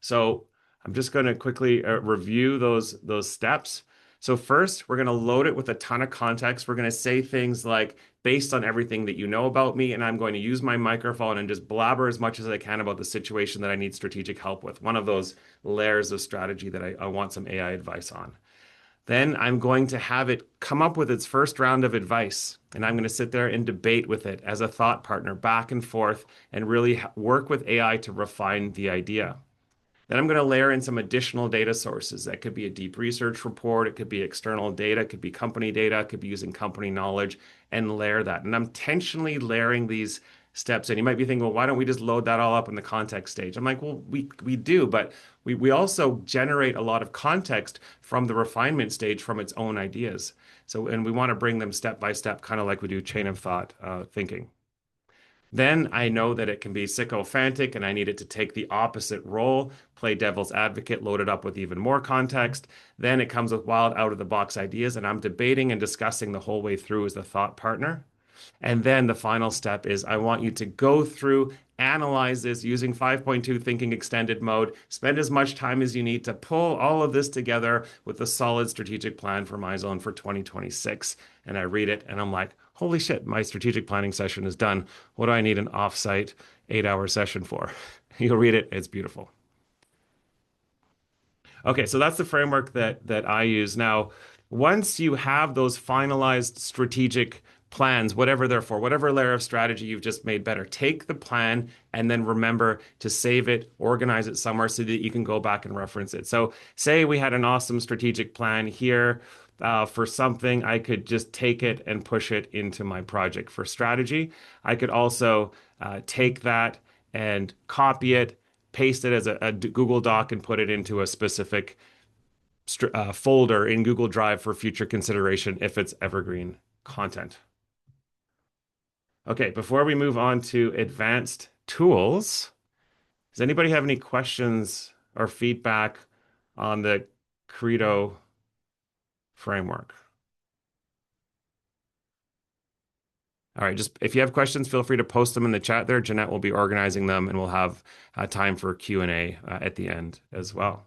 So I'm just going to quickly review those steps. So first, we're going to load it with a ton of context. We're going to say things like, based on everything that you know about me, and I'm going to use my microphone and just blabber as much as I can about the situation that I need strategic help with. One of those layers of strategy that I want some AI advice on. Then I'm going to have it come up with its first round of advice, and I'm going to sit there and debate with it as a thought partner back and forth and really work with AI to refine the idea. Then I'm going to layer in some additional data sources. That could be a deep research report, it could be external data, it could be company data, it could be using company knowledge, and layer that. And I'm intentionally layering these steps in. You might be thinking, well, why don't we just load that all up in the context stage? I'm like, well, we do, but we also generate a lot of context from the refinement stage from its own ideas. So, and we want to bring them step by step, kind of like we do chain of thought thinking. Then I know that it can be sycophantic and I need it to take the opposite role, play devil's advocate, load it up with even more context. Then it comes with wild out of the box ideas, and I'm debating and discussing the whole way through as the thought partner. And then the final step is I want you to go through, analyze this using 5.2 thinking extended mode, spend as much time as you need to pull all of this together with a solid strategic plan for MyZone for 2026. And I read it and I'm like, holy shit, my strategic planning session is done. What do I need an offsite 8-hour session for? You'll read it, it's beautiful. Okay, so that's the framework that I use. Now, once you have those finalized strategic plans, whatever they're for, whatever layer of strategy you've just made better, take the plan and then remember to save it, organize it somewhere so that you can go back and reference it. So say we had an awesome strategic plan here for something, I could just take it and push it into my project for strategy. I could also take that and copy it, paste it as a Google Doc and put it into a specific folder in Google Drive for future consideration if it's evergreen content. Okay, before we move on to advanced tools, does anybody have any questions or feedback on the Credo framework? All right, just if you have questions, feel free to post them in the chat there. Jeanette will be organizing them, and we'll have time for Q&A at the end as well.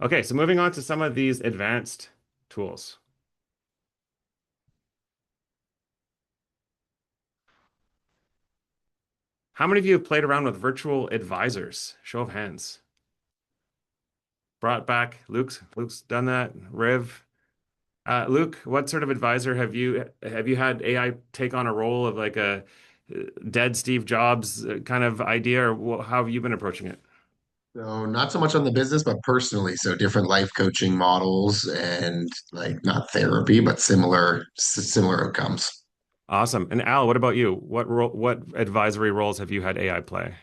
Okay, so moving on to some of these advanced tools. How many of you have played around with virtual advisors? Show of hands. Brought back. Luke's done that. Riv. Luke, what sort of advisor have you had AI take on a role of like a dead Steve Jobs kind of idea, or how have you been approaching it? So not so much on the business, but personally. So different life coaching models and like not therapy, but similar outcomes. Awesome. And Al, what about you? What advisory roles have you had AI play?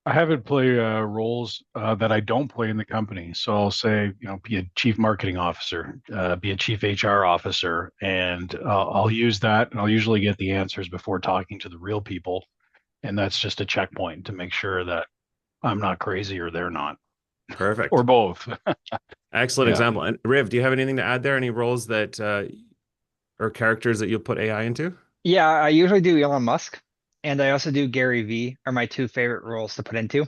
I haven't played roles that I don't play in the company. So I'll say, be a chief marketing officer, be a chief HR officer, and I'll use that, and I'll usually get the answers before talking to the real people, and that's just a checkpoint to make sure that I'm not crazy or they're not, or Perfect. both. Excellent Yeah. example. And Riv, do you have anything to add there? Any roles that or characters that you'll put AI into? Yeah, I usually do Elon Musk, and I also do Gary V are my two favorite roles to put into.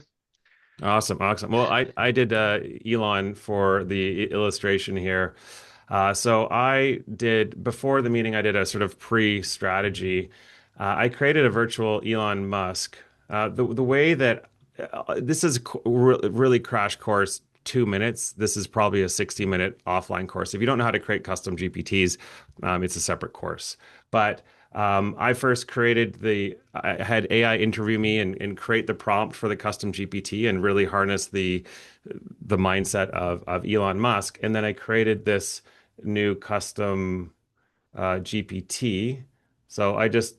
Awesome, awesome. Well, I did Elon for the illustration here. So I did before the meeting, I did a sort of pre-strategy. I created a virtual Elon Musk. The way that this is really crash course 2 minutes. This is probably a 60-minute offline course. If you don't know how to create custom GPTs, it's a separate course. But I first I had AI interview me and create the prompt for the custom GPT and really harness the mindset of Elon Musk. And then I created this new custom GPT. So I just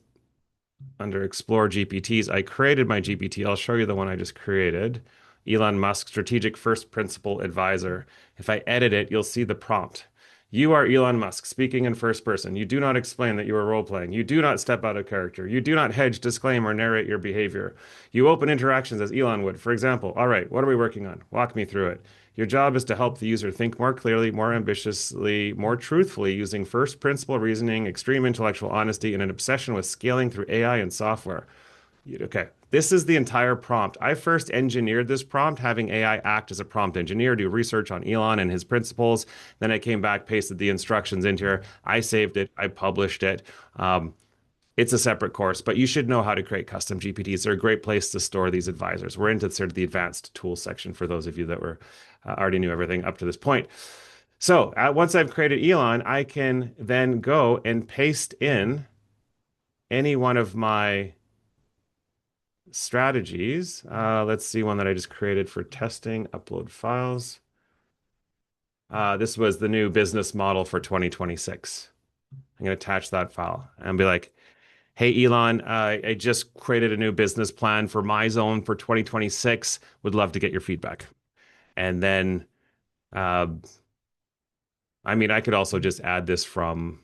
under Explore GPTs, I created my GPT. I'll show you the one I just created. Elon Musk Strategic First Principle Advisor. If I edit it, you'll see the prompt. You are Elon Musk, speaking in first person. You do not explain that you are role playing. You do not step out of character. You do not hedge, disclaim, or narrate your behavior. You open interactions as Elon would. For example, all right, what are we working on? Walk me through it. Your job is to help the user think more clearly, more ambitiously, more truthfully, using first principle reasoning, extreme intellectual honesty, and an obsession with scaling through AI and software. Okay, this is the entire prompt. I first engineered this prompt, having AI act as a prompt engineer, do research on Elon and his principles. Then I came back, pasted the instructions into here. I saved it. I published it. It's a separate course, but you should know how to create custom GPTs. They're a great place to store these advisors. We're into sort of the advanced tools section for those of you that were already knew everything up to this point. So once I've created Elon, I can then go and paste in any one of my strategies. Let's see one that I just created for testing, upload files. This was the new business model for 2026. I'm going to attach that file and be like, hey, Elon, I just created a new business plan for MyZone for 2026. Would love to get your feedback. And then, uh, I mean, I could also just add this from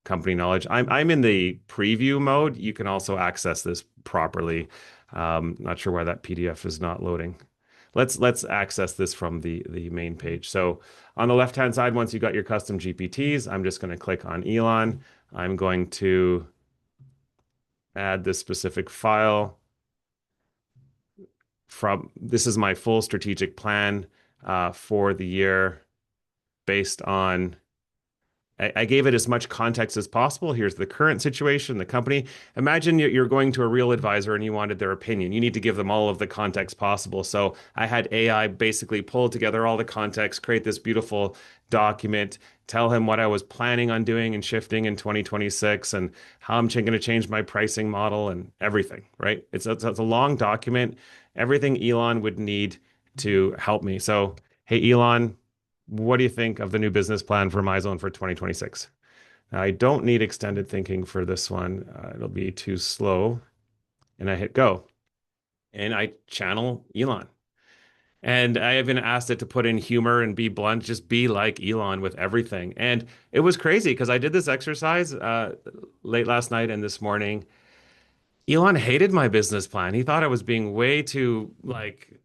company knowledge. I'm in the preview mode. You can also access this properly. Not sure why that PDF is not loading. Let's access this from the main page. So on the left-hand side, once you got your custom GPTs, I'm just going to click on Elon. I'm going to add this specific file from, this is my full strategic plan for the year based on I gave it as much context as possible. Here's the current situation, the company. Imagine you're going to a real advisor and you wanted their opinion. You need to give them all of the context possible. So I had AI basically pull together all the context, create this beautiful document, tell him what I was planning on doing and shifting in 2026 and how I'm going to change my pricing model and everything, right? It's a long document, everything Elon would need to help me. So, hey, Elon, what do you think of the new business plan for MyZone for 2026? Now, I don't need extended thinking for this one. It'll be too slow. And I hit go. And I channel Elon. And I even asked it to put in humor and be blunt, just be like Elon with everything. And it was crazy because I did this exercise late last night and this morning. Elon hated my business plan. He thought I was being way too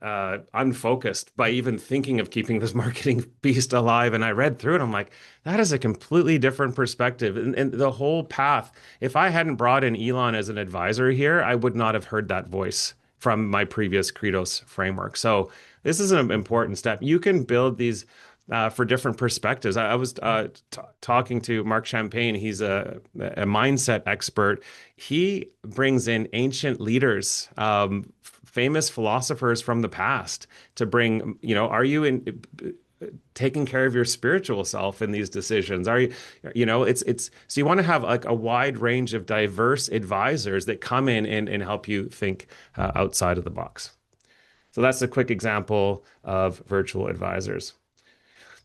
unfocused by even thinking of keeping this marketing beast alive. And I read through it. I'm like, that is a completely different perspective. And the whole path, if I hadn't brought in Elon as an advisor here, I would not have heard that voice from my previous Credos framework. So this is an important step. You can build these for different perspectives. I was talking to Mark Champagne. He's a mindset expert. He brings in ancient leaders, famous philosophers from the past to bring, are you taking care of your spiritual self in these decisions? Are you, so you want to have like a wide range of diverse advisors that come in and help you think outside of the box. So that's a quick example of virtual advisors.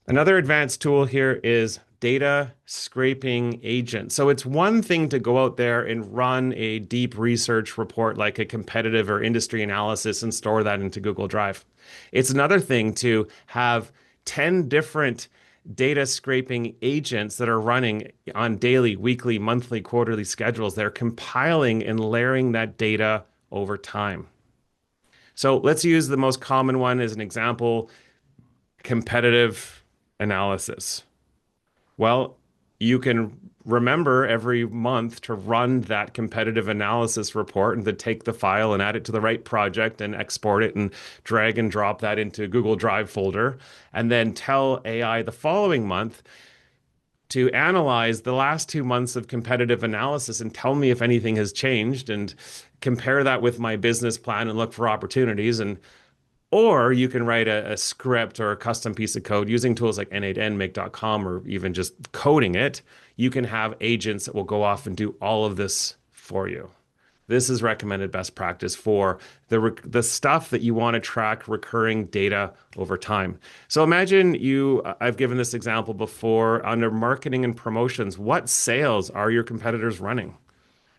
Another advanced tool here is data scraping agent. So it's one thing to go out there and run a deep research report like a competitive or industry analysis and store that into Google Drive. It's another thing to have 10 different data scraping agents that are running on daily, weekly, monthly, quarterly schedules. They're compiling and layering that data over time. So let's use the most common one as an example, competitive analysis. Well, you can remember every month to run that competitive analysis report and to take the file and add it to the right project and export it and drag and drop that into Google Drive folder, and then tell AI the following month to analyze the last 2 months of competitive analysis and tell me if anything has changed and compare that with my business plan and look for opportunities. Or you can write a script or a custom piece of code using tools like N8N, Make.com, or even just coding it. You can have agents that will go off and do all of this for you. This is recommended best practice for the stuff that you want to track recurring data over time. So imagine I've given this example before under marketing and promotions. What sales are your competitors running?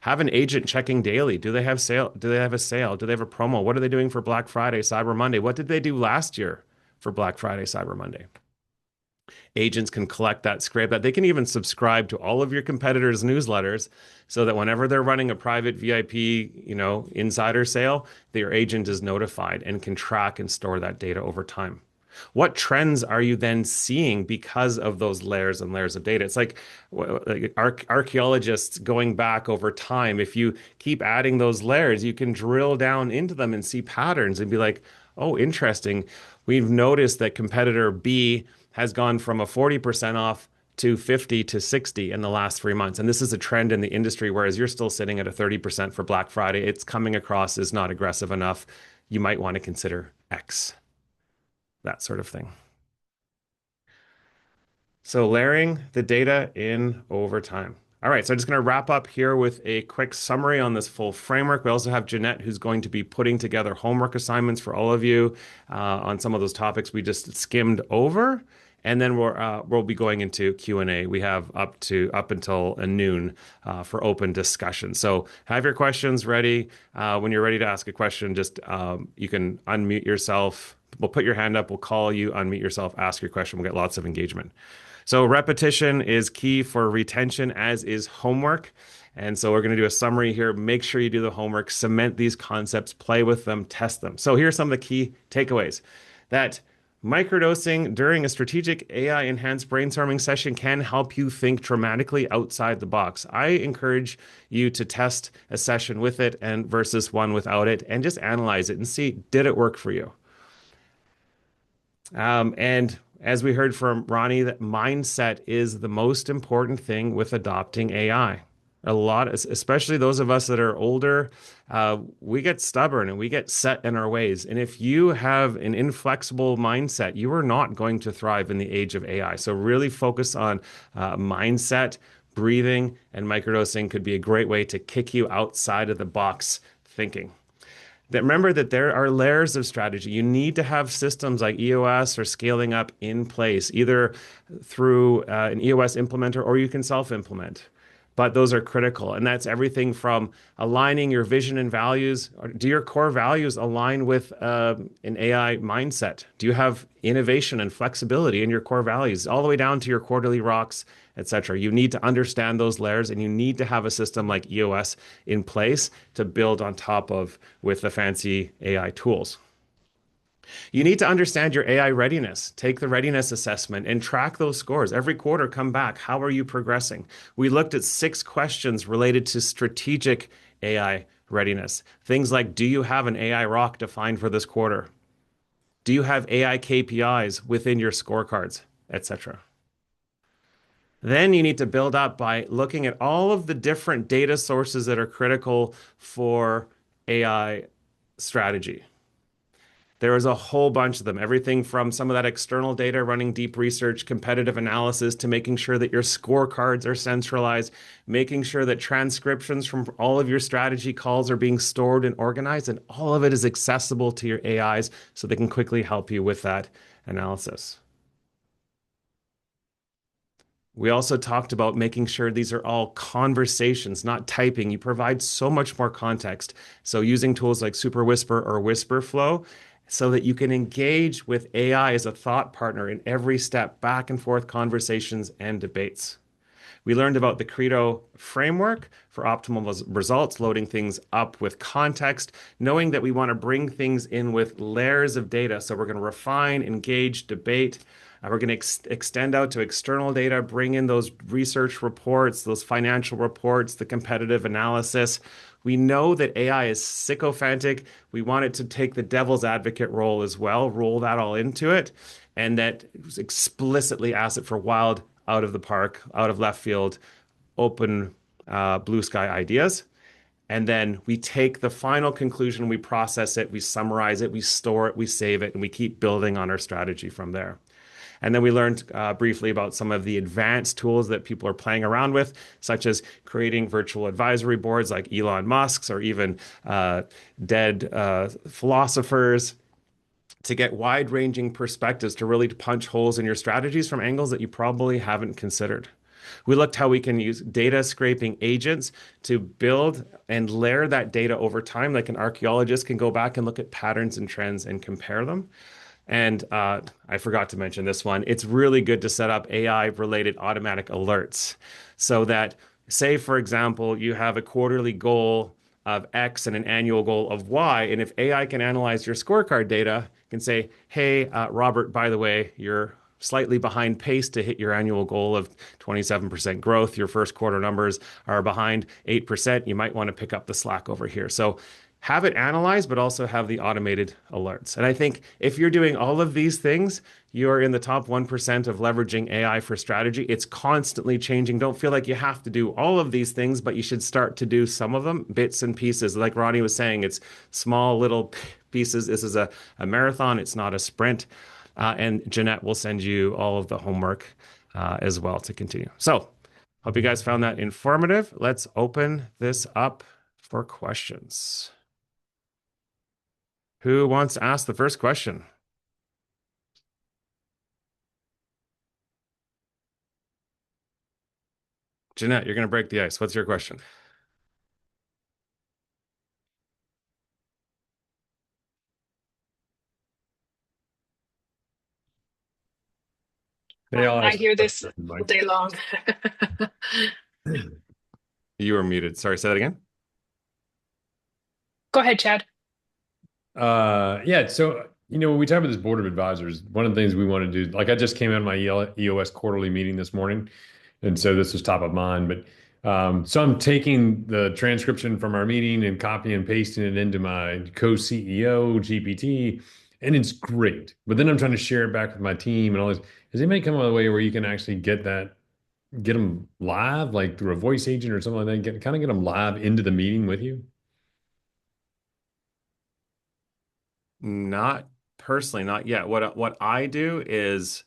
Have an agent checking daily. Do they have sale? Do they have a sale? Do they have a promo? What are they doing for Black Friday, Cyber Monday? What did they do last year for Black Friday, Cyber Monday? Agents can collect that, scrape that. They can even subscribe to all of your competitors' newsletters so that whenever they're running a private VIP, insider sale, their agent is notified and can track and store that data over time. What trends are you then seeing because of those layers and layers of data? It's like archaeologists going back over time. If you keep adding those layers, you can drill down into them and see patterns and be like, oh, interesting. We've noticed that competitor B has gone from a 40% off to 50 to 60 in the last 3 months. And this is a trend in the industry, whereas you're still sitting at a 30% for Black Friday. It's coming across as not aggressive enough. You might want to consider X. That sort of thing. So layering the data in over time. All right, so I'm just going to wrap up here with a quick summary on this full framework. We also have Jeanette, who's going to be putting together homework assignments for all of you on some of those topics we just skimmed over. And then we'll be going into Q&A. We have up until noon for open discussion. So have your questions ready. When you're ready to ask a question, just you can unmute yourself. We'll put your hand up. We'll call you, unmute yourself, ask your question. We'll get lots of engagement. So repetition is key for retention, as is homework. And so we're going to do a summary here. Make sure you do the homework, cement these concepts, play with them, test them. So here are some of the key takeaways. That microdosing during a strategic AI enhanced brainstorming session can help you think dramatically outside the box. I encourage you to test a session with it and versus one without it, and just analyze it and see, did it work for you? And as we heard from Ronnie, that mindset is the most important thing with adopting AI. A lot, especially those of us that are older, we get stubborn and we get set in our ways. And if you have an inflexible mindset, you are not going to thrive in the age of AI. So really focus on mindset, breathing, and microdosing could be a great way to kick you outside of the box thinking. Remember that there are layers of strategy. You need to have systems like EOS or scaling up in place, either through an EOS implementer or you can self-implement. but those are critical. And that's everything from aligning your vision and values. Do your core values align with an AI mindset? Do you have innovation and flexibility in your core values, all the way down to your quarterly rocks, etc.? You need to understand those layers, and you need to have a system like EOS in place to build on top of with the fancy AI tools. You need to understand your AI readiness. Take the readiness assessment and track those scores. Every quarter, come back. How are you progressing? We looked at 6 questions related to strategic AI readiness. Things like, do you have an AI rock defined for this quarter? Do you have AI KPIs within your scorecards, etc.? Then you need to build up by looking at all of the different data sources that are critical for AI strategy. There is a whole bunch of them, everything from some of that external data, running deep research, competitive analysis, to making sure that your scorecards are centralized, making sure that transcriptions from all of your strategy calls are being stored and organized, and all of it is accessible to your AIs so they can quickly help you with that analysis. We also talked about making sure these are all conversations, not typing. You provide so much more context. So using tools like Super Whisper or Whisper Flow so that you can engage with AI as a thought partner in every step, back and forth conversations and debates. We learned about the Credo framework for optimal results, loading things up with context, knowing that we want to bring things in with layers of data. So we're going to refine, engage, debate. We're going to extend out to external data, bring in those research reports, those financial reports, the competitive analysis. We know that AI is sycophantic. We want it to take the devil's advocate role as well, roll that all into it, and that explicitly ask it for wild, out of the park, out of left field, open blue sky ideas. And then we take the final conclusion, we process it, we summarize it, we store it, we save it, and we keep building on our strategy from there. And then we learned briefly about some of the advanced tools that people are playing around with, such as creating virtual advisory boards like Elon Musk's, or even dead philosophers, to get wide-ranging perspectives to really punch holes in your strategies from angles that you probably haven't considered. We looked how we can use data scraping agents to build and layer that data over time, like an archaeologist can go back and look at patterns and trends and compare them. And I forgot to mention this one. It's really good to set up AI-related automatic alerts so that, say, for example, you have a quarterly goal of X and an annual goal of Y. And if AI can analyze your scorecard data, it can say, hey, Robert, by the way, you're slightly behind pace to hit your annual goal of 27% growth. Your first quarter numbers are behind 8%. You might want to pick up the slack over here. So have it analyzed, but also have the automated alerts. And I think if you're doing all of these things, you're in the top 1% of leveraging AI for strategy. It's constantly changing. Don't feel like you have to do all of these things, but you should start to do some of them, bits and pieces. Like Ronnie was saying, it's small little pieces. This is a marathon. It's not a sprint. And Jeanette will send you all of the homework as well to continue. So hope you guys found that informative. Let's open this up for questions. Who wants to ask the first question? Jeanette, you're going to break the ice. What's your question? I hear this all day long. You were muted. Sorry, say that again. Go ahead, Chad. Yeah, so when we talk about this board of advisors, one of the things we want to do, like I just came out of my EOS quarterly meeting this morning, and so this was top of mind. But so I'm taking the transcription from our meeting and copy and pasting it into my co-CEO GPT, and it's great. But then I'm trying to share it back with my team and all this. Has anybody come up with a way where you can actually get them live, like through a voice agent or something like that, get them live into the meeting with you? Not personally, not yet. What I do is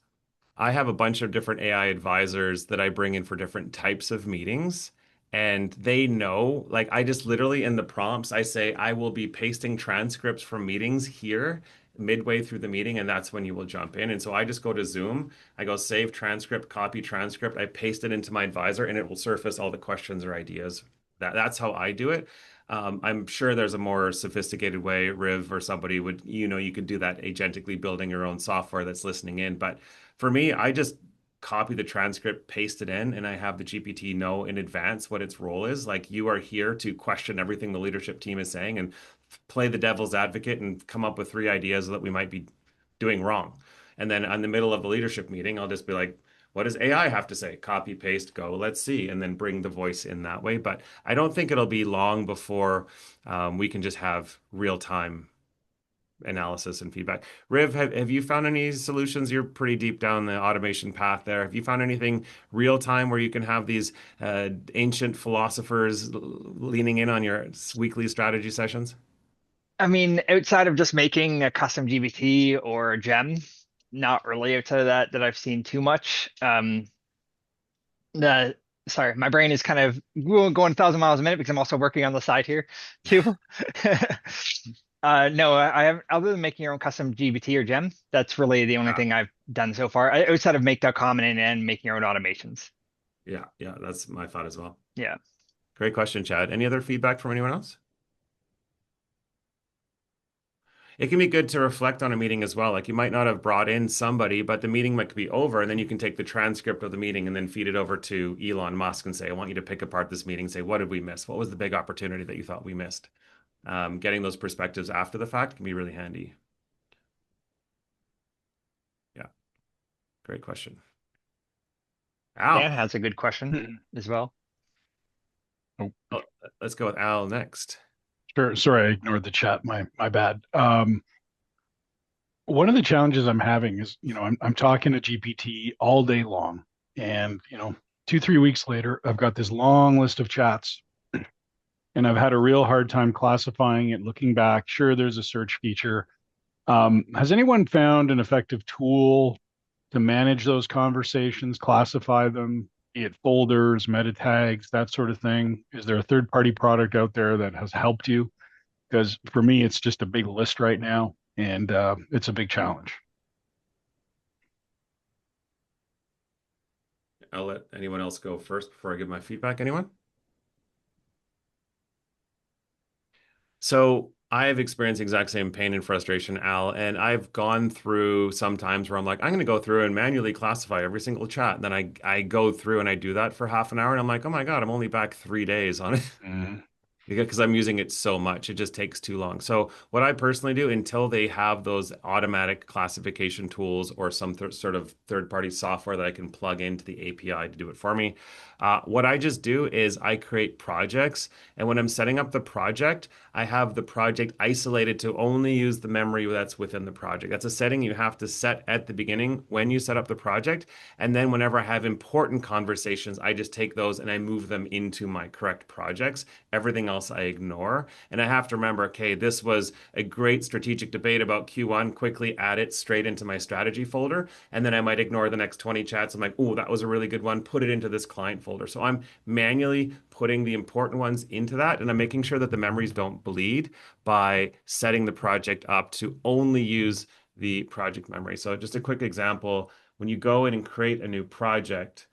I have a bunch of different AI advisors that I bring in for different types of meetings. And they know, like I just literally in the prompts, I say, I will be pasting transcripts from meetings here. midway through the meeting, and that's when you will jump in. And so I just go to Zoom, I go save transcript, copy transcript, I paste it into my advisor, and it will surface all the questions or ideas. That's how I do it. I'm sure there's a more sophisticated way, Riv or somebody would, you could do that agentically building your own software that's listening in. But for me, I just copy the transcript, paste it in, and I have the GPT know in advance what its role is. Like, you are here to question everything the leadership team is saying and play the devil's advocate and come up with 3 ideas that we might be doing wrong. And then in the middle of the leadership meeting, I'll just be like, what does AI have to say? Copy, paste, go, let's see, and then bring the voice in that way. But I don't think it'll be long before we can just have real time analysis and feedback. Riv, have you found any solutions? You're pretty deep down the automation path there. Have you found anything real time where you can have these ancient philosophers leaning in on your weekly strategy sessions? I mean, outside of just making a custom GPT or a gem, not really outside of that I've seen too much. The Sorry, my brain is kind of going 1,000 miles a minute because I'm also working on the side here too. No, I have, other than making your own custom GPT or gem, that's really the only Yeah, thing I've done so far. Outside of make.com and making your own automations. yeah, that's my thought as well. Yeah. Great question, Chad. Any other feedback from anyone else? It can be good to reflect on a meeting as well. Like, you might not have brought in somebody, but the meeting might be over, and then you can take the transcript of the meeting and then feed it over to Elon Musk and say, I want you to pick apart this meeting, say, what did we miss? What was the big opportunity that you thought we missed? Getting those perspectives after the fact can be really handy. Yeah, great question. Dan Al. has a good question as well. Oh, Oh, let's go with Al next. sure. Sorry, I ignored the chat. My bad. One of the challenges I'm having is, I'm talking to GPT all day long, and 2, 3 weeks later, I've got this long list of chats, and I've had a real hard time classifying it, looking back. Sure, there's a search feature. Has anyone found an effective tool to manage those conversations, classify them, be it folders, meta tags, that sort of thing? Is there a third-party product out there that has helped you? Because for me, it's just a big list right now, and it's a big challenge. I'll let anyone else go first before I give my feedback. Anyone? So I've experienced the exact same pain and frustration, Al, and I've gone through some times where I'm like, I'm going to go through and manually classify every single chat. And then I go through and I do that for half an hour, and I'm like, oh my God, I'm only back 3 days on it. Mhm. Because I'm using it so much, it just takes too long. So what I personally do, until they have those automatic classification tools or some sort of third-party software that I can plug into the API to do it for me, what I just do is I create projects. And when I'm setting up the project, I have the project isolated to only use the memory that's within the project. That's a setting you have to set at the beginning when you set up the project. And then whenever I have important conversations, I just take those and I move them into my correct projects. Everything else I ignore. And I have to remember, okay, this was a great strategic debate about Q1, quickly add it straight into my strategy folder. And then I might ignore the next 20 chats. I'm like, oh, that was a really good one. Put it into this client folder. So I'm manually putting the important ones into that. And I'm making sure that the memories don't bleed by setting the project up to only use the project memory. So just a quick example, when you go in and create a new project,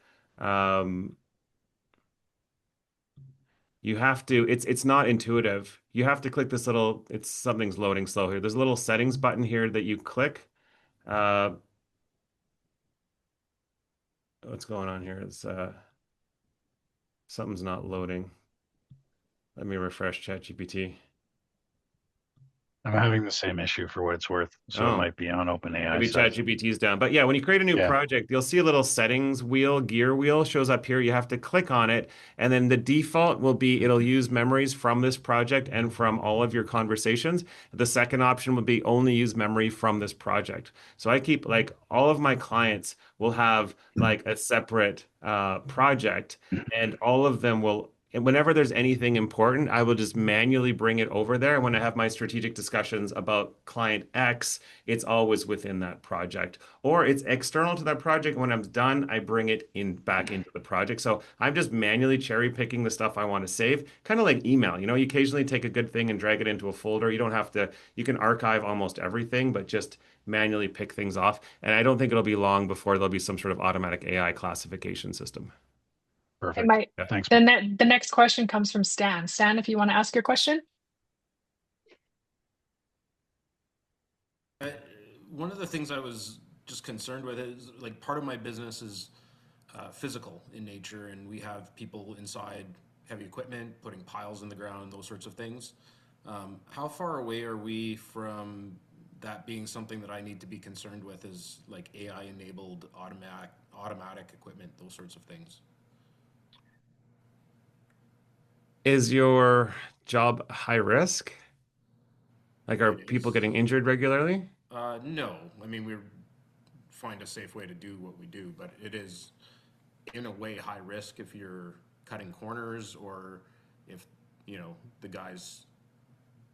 you have to, it's not intuitive. You have to click this little, something's loading slow here. There's a little settings button here that you click. What's going on here? It's something's not loading. Let me refresh ChatGPT. I'm having the same issue for what it's worth, so it Oh. might be on OpenAI Maybe side. ChatGPT's down. But yeah, when you create a new Yeah. project, you'll see a little settings wheel, gear wheel shows up here. You have to click on it. And then the default will be it'll use memories from this project and from all of your conversations. The second option would be only use memory from this project. So I keep like all of my clients will have like a separate project, and all of them will And whenever there's anything important, I will just manually bring it over there. And when I have my strategic discussions about client X, it's always within that project, or it's external to that project. When I'm done, I bring it in back into the project. So I'm just manually cherry picking the stuff I want to save, kind of like email. You occasionally take a good thing and drag it into a folder. You don't have to, you can archive almost everything, but just manually pick things off. And I don't think it'll be long before there'll be some sort of automatic AI classification system. Hey, Perfect. Mike, Yeah. Thanks. the next question comes from Stan. Stan, if you want to ask your question. Uh, One of the things I was just concerned with is like part of my business is physical in nature, and we have people inside heavy equipment, putting piles in the ground, those sorts of things. How far away are we from that being something that I need to be concerned with is like AI enabled automatic equipment, those sorts of things? Is your job high risk? Like, are It people is. getting injured regularly? No, I mean, we find a safe way to do what we do, but it is in a way high risk if you're cutting corners or if, the guys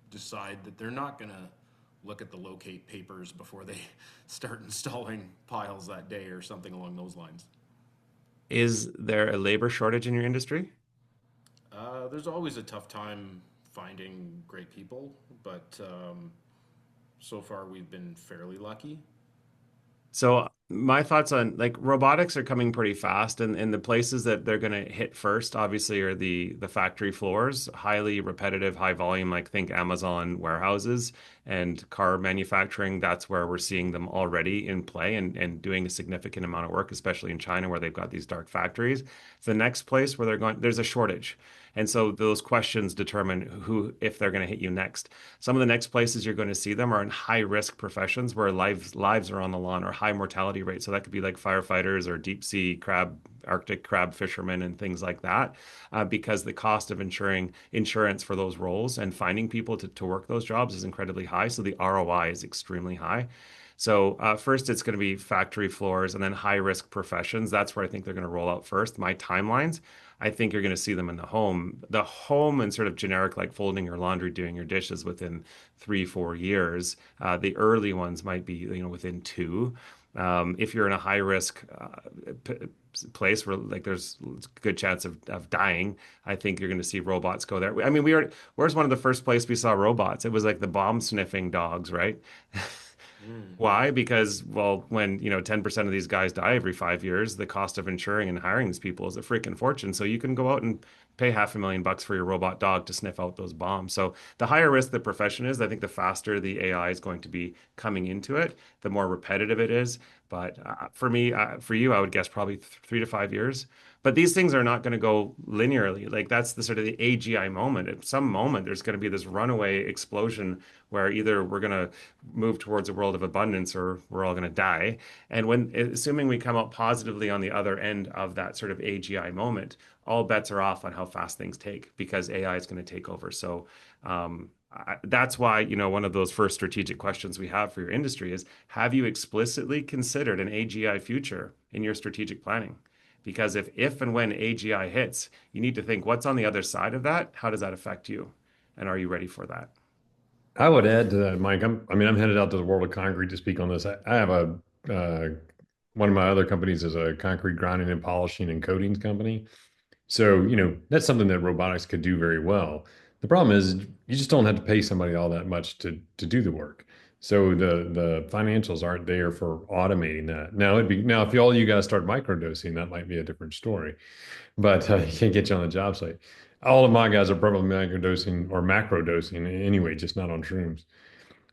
decide that they're not gonna look at the locate papers before they start installing piles that day or something along those lines. Is there a labor shortage in your industry? There's always a tough time finding great people, but so far we've been fairly lucky. So my thoughts on like robotics are coming pretty fast, and the places that they're going to hit first, obviously, are the factory floors, highly repetitive, high volume, like think Amazon warehouses and car manufacturing. That's where we're seeing them already in play and doing a significant amount of work, especially in China where they've got these dark factories. The next place where they're going, there's a shortage. And so those questions determine who, if they're going to hit you next. Some of the next places you're going to see them are in high risk professions where lives are on the line or high mortality rates. So that could be like firefighters or deep sea crab, Arctic crab fishermen and things like that, because the cost of insuring insurance for those roles and finding people to work those jobs is incredibly high. So the ROI is extremely high. So first, it's going to be factory floors and then high risk professions. That's where I think they're going to roll out first. My timelines, I think you're going to see them in the home and sort of generic like folding your laundry, doing your dishes within 3, 4 years. The early ones might be within two. If you're in a high risk place where like there's a good chance of dying, I think you're going to see robots go there. I mean, where's one of the first place we saw robots? It was like the bomb sniffing dogs, right? Mm. Why? Because, well, when, 10% of these guys die every 5 years, the cost of insuring and hiring these people is a freaking fortune. So you can go out and pay $500,000 for your robot dog to sniff out those bombs. So the higher risk the profession is, I think the faster the AI is going to be coming into it, the more repetitive it is. But for me, for you, I would guess probably 3 to 5 years. But these things are not going to go linearly. Like that's the sort of the AGI moment. At some moment, there's going to be this runaway explosion where either we're going to move towards a world of abundance or we're all going to die. And assuming we come out positively on the other end of that sort of AGI moment, all bets are off on how fast things take because AI is going to take over. So that's why, one of those first strategic questions we have for your industry is, have you explicitly considered an AGI future in your strategic planning? Because if and when AGI hits, you need to think what's on the other side of that? How does that affect you? And are you ready for that? I would add to that, Mike. I'm headed out to the world of concrete to speak on this. I have uh, one of my other companies is a concrete grinding and polishing and coatings company. So, that's something that robotics could do very well. The problem is you just don't have to pay somebody all that much to do the work. So the financials aren't there for automating that. Now if all you guys start microdosing, that might be a different story. But you can't get you on the job site. All of my guys are probably microdosing or macrodosing anyway, just not on shrooms.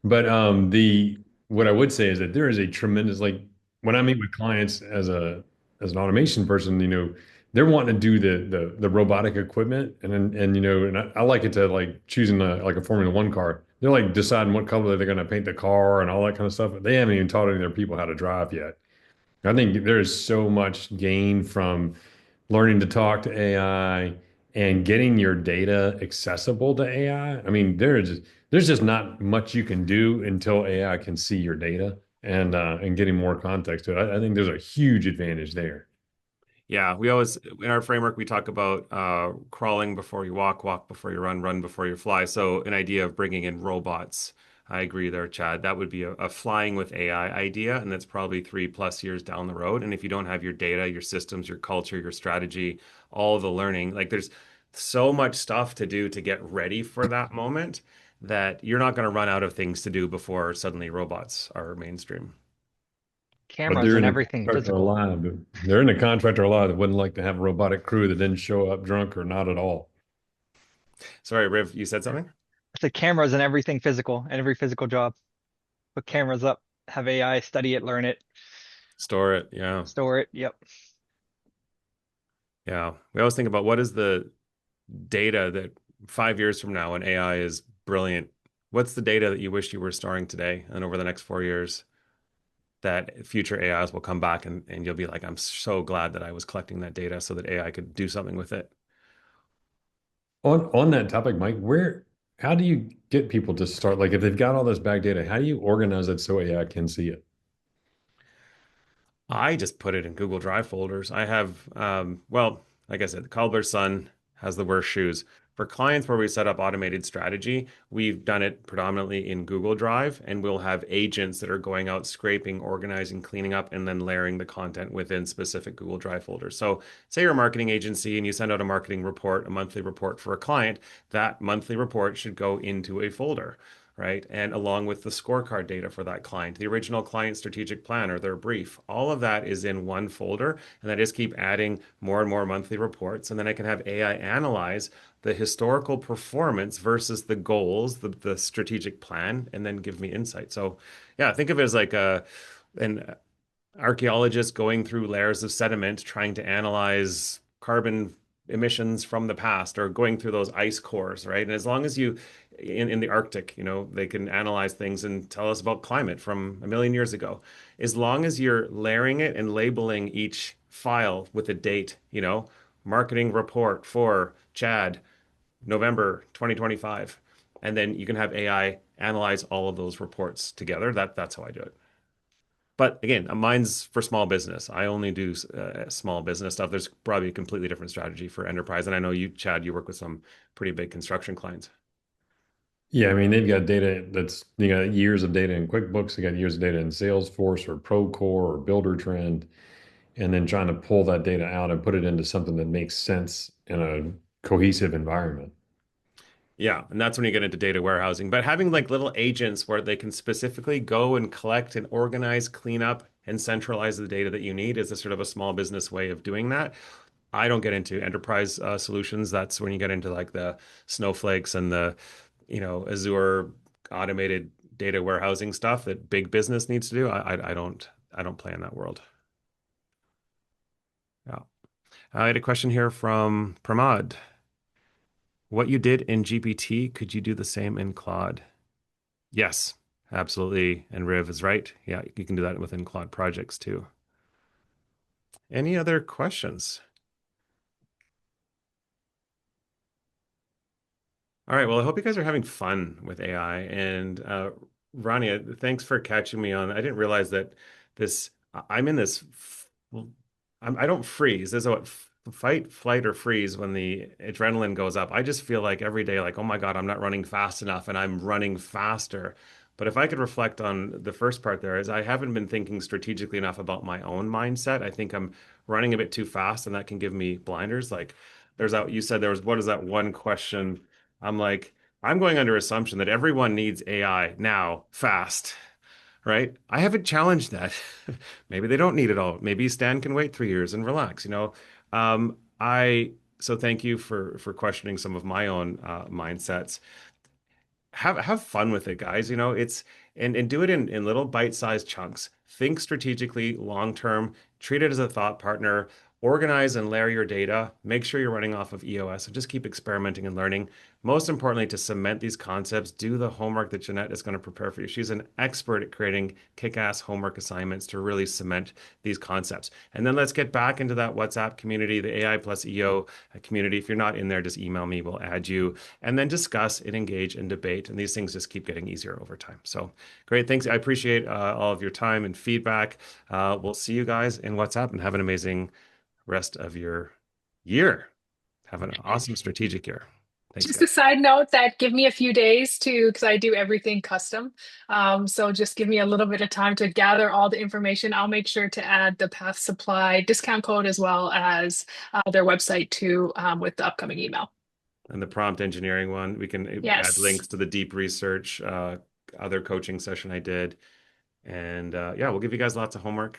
But the what I would say is that there is a tremendous like when I meet with clients as an automation person, they're wanting to do the robotic equipment and I like it to like choosing like a Formula One car. They're like deciding what color they're going to paint the car and all that kind of stuff. They haven't even taught any of their people how to drive yet. I think there is so much gain from learning to talk to AI and getting your data accessible to AI. I mean, there's just not much you can do until AI can see your data and getting more context to it. I think there's a huge advantage there. Yeah, we always in our framework we talk about crawling before you walk, walk before you run, run before you fly. So an idea of bringing in robots. I agree there, Chad. That would be a flying with AI idea, and that's probably 3+ years down the road. And if you don't have your data, your systems, your culture, your strategy, all the learning, like there's so much stuff to do to get ready for that moment that you're not going to run out of things to do before suddenly robots are mainstream. But Cameras they're and in a everything contractor physical. alive. They're in a contractor alive that wouldn't like to have a robotic crew that didn't show up drunk or not at all. Sorry, Riv, you said something? I said cameras and everything physical and every physical job. Put cameras up, have AI study it, learn it, Store it. Yeah. store it. Yep. Yeah. We always think about what is the data that 5 years from now when AI is brilliant, what's the data that you wish you were storing today and over the next 4 years that future AIs will come back and you'll be like, I'm so glad that I was collecting that data so that AI could do something with it. On that topic, Mike, how do you get people to start? Like if they've got all this back data, how do you organize it so AI can see it? I just put it in Google Drive folders. I have, well, like I said, the cobbler's son has the worst shoes. For clients where we set up automated strategy, we've done it predominantly in Google Drive, and we'll have agents that are going out scraping, organizing, cleaning up, and then layering the content within specific Google Drive folders. So, say you're a marketing agency and you send out a marketing report, a monthly report for a client, that monthly report should go into a folder, right? And along with the scorecard data for that client, the original client strategic plan or their brief, all of that is in one folder. And I just keep adding more and more monthly reports. And then I can have AI analyze the historical performance versus the goals, the strategic plan, and then give me insight. So, yeah, think of it as like an archaeologists going through layers of sediment trying to analyze carbon emissions from the past or going through those ice cores, right? And as long as you in the Arctic, they can analyze things and tell us about climate from a million years ago. As long as you're layering it and labeling each file with a date, marketing report for Chad, November 2025. And then you can have AI analyze all of those reports together. That's how I do it. But again, mine's for small business. I only do small business stuff. There's probably a completely different strategy for enterprise. And I know you, Chad, you work with some pretty big construction clients. Yeah, I mean, they've got data they got years of data in QuickBooks, they got years of data in Salesforce or Procore or Builder Trend, and then trying to pull that data out and put it into something that makes sense in a cohesive environment. Yeah, and that's when you get into data warehousing. But having like little agents where they can specifically go and collect and organize, clean up, and centralize the data that you need is a sort of a small business way of doing that. I don't get into enterprise solutions. That's when you get into like the snowflakes and the, Azure automated data warehousing stuff that big business needs to do. I don't play in that world. Yeah. I had a question here from Pramod. What you did in GPT, could you do the same in Claude? Yes, absolutely. And Riv is right. Yeah, you can do that within Claude projects too. Any other questions? All right. Well, I hope you guys are having fun with AI. And Rania, thanks for catching me on. I didn't realize that I'm in this. I don't freeze. There's a fight, flight, or freeze when the adrenaline goes up. I just feel like every day, like, oh my God, I'm not running fast enough, and I'm running faster. But if I could reflect on the first part there, is I haven't been thinking strategically enough about my own mindset. I think I'm running a bit too fast, and that can give me blinders. Like, you said there was, what is that one question? I'm like, I'm going under assumption that everyone needs AI now, fast, right? I haven't challenged that. Maybe they don't need it all. Maybe Stan can wait 3 years and relax, I so thank you for questioning some of my own mindsets. Have fun with it, guys. It's and do it in little bite-sized chunks. Think strategically, long term, treat it as a thought partner, organize and layer your data, make sure you're running off of EOS, and just keep experimenting and learning. Most importantly, to cement these concepts, do the homework that Jeanette is going to prepare for you. She's an expert at creating kick-ass homework assignments to really cement these concepts. And then let's get back into that WhatsApp community, the AI plus EO community. If you're not in there, just email me, we'll add you, and then discuss and engage and debate. And these things just keep getting easier over time. So great. Thanks. I appreciate all of your time and feedback. We'll see you guys in WhatsApp and have an amazing rest of your year. Have an awesome strategic year. Thanks, Just a guys. side note that give me a few days to, because I do everything custom. So just give me a little bit of time to gather all the information. I'll make sure to add the Path Supply discount code as well as their website too with the upcoming email. And the prompt engineering one, we can add Yes. links to the deep research, other coaching session I did. And yeah, we'll give you guys lots of homework.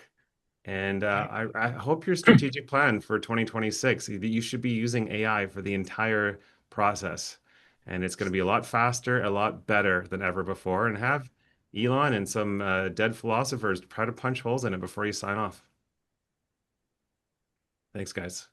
And I hope your strategic plan for 2026, you should be using AI for the entire process. And it's going to be a lot faster, a lot better than ever before. And have Elon and some dead philosophers try to punch holes in it before you sign off. Thanks, guys.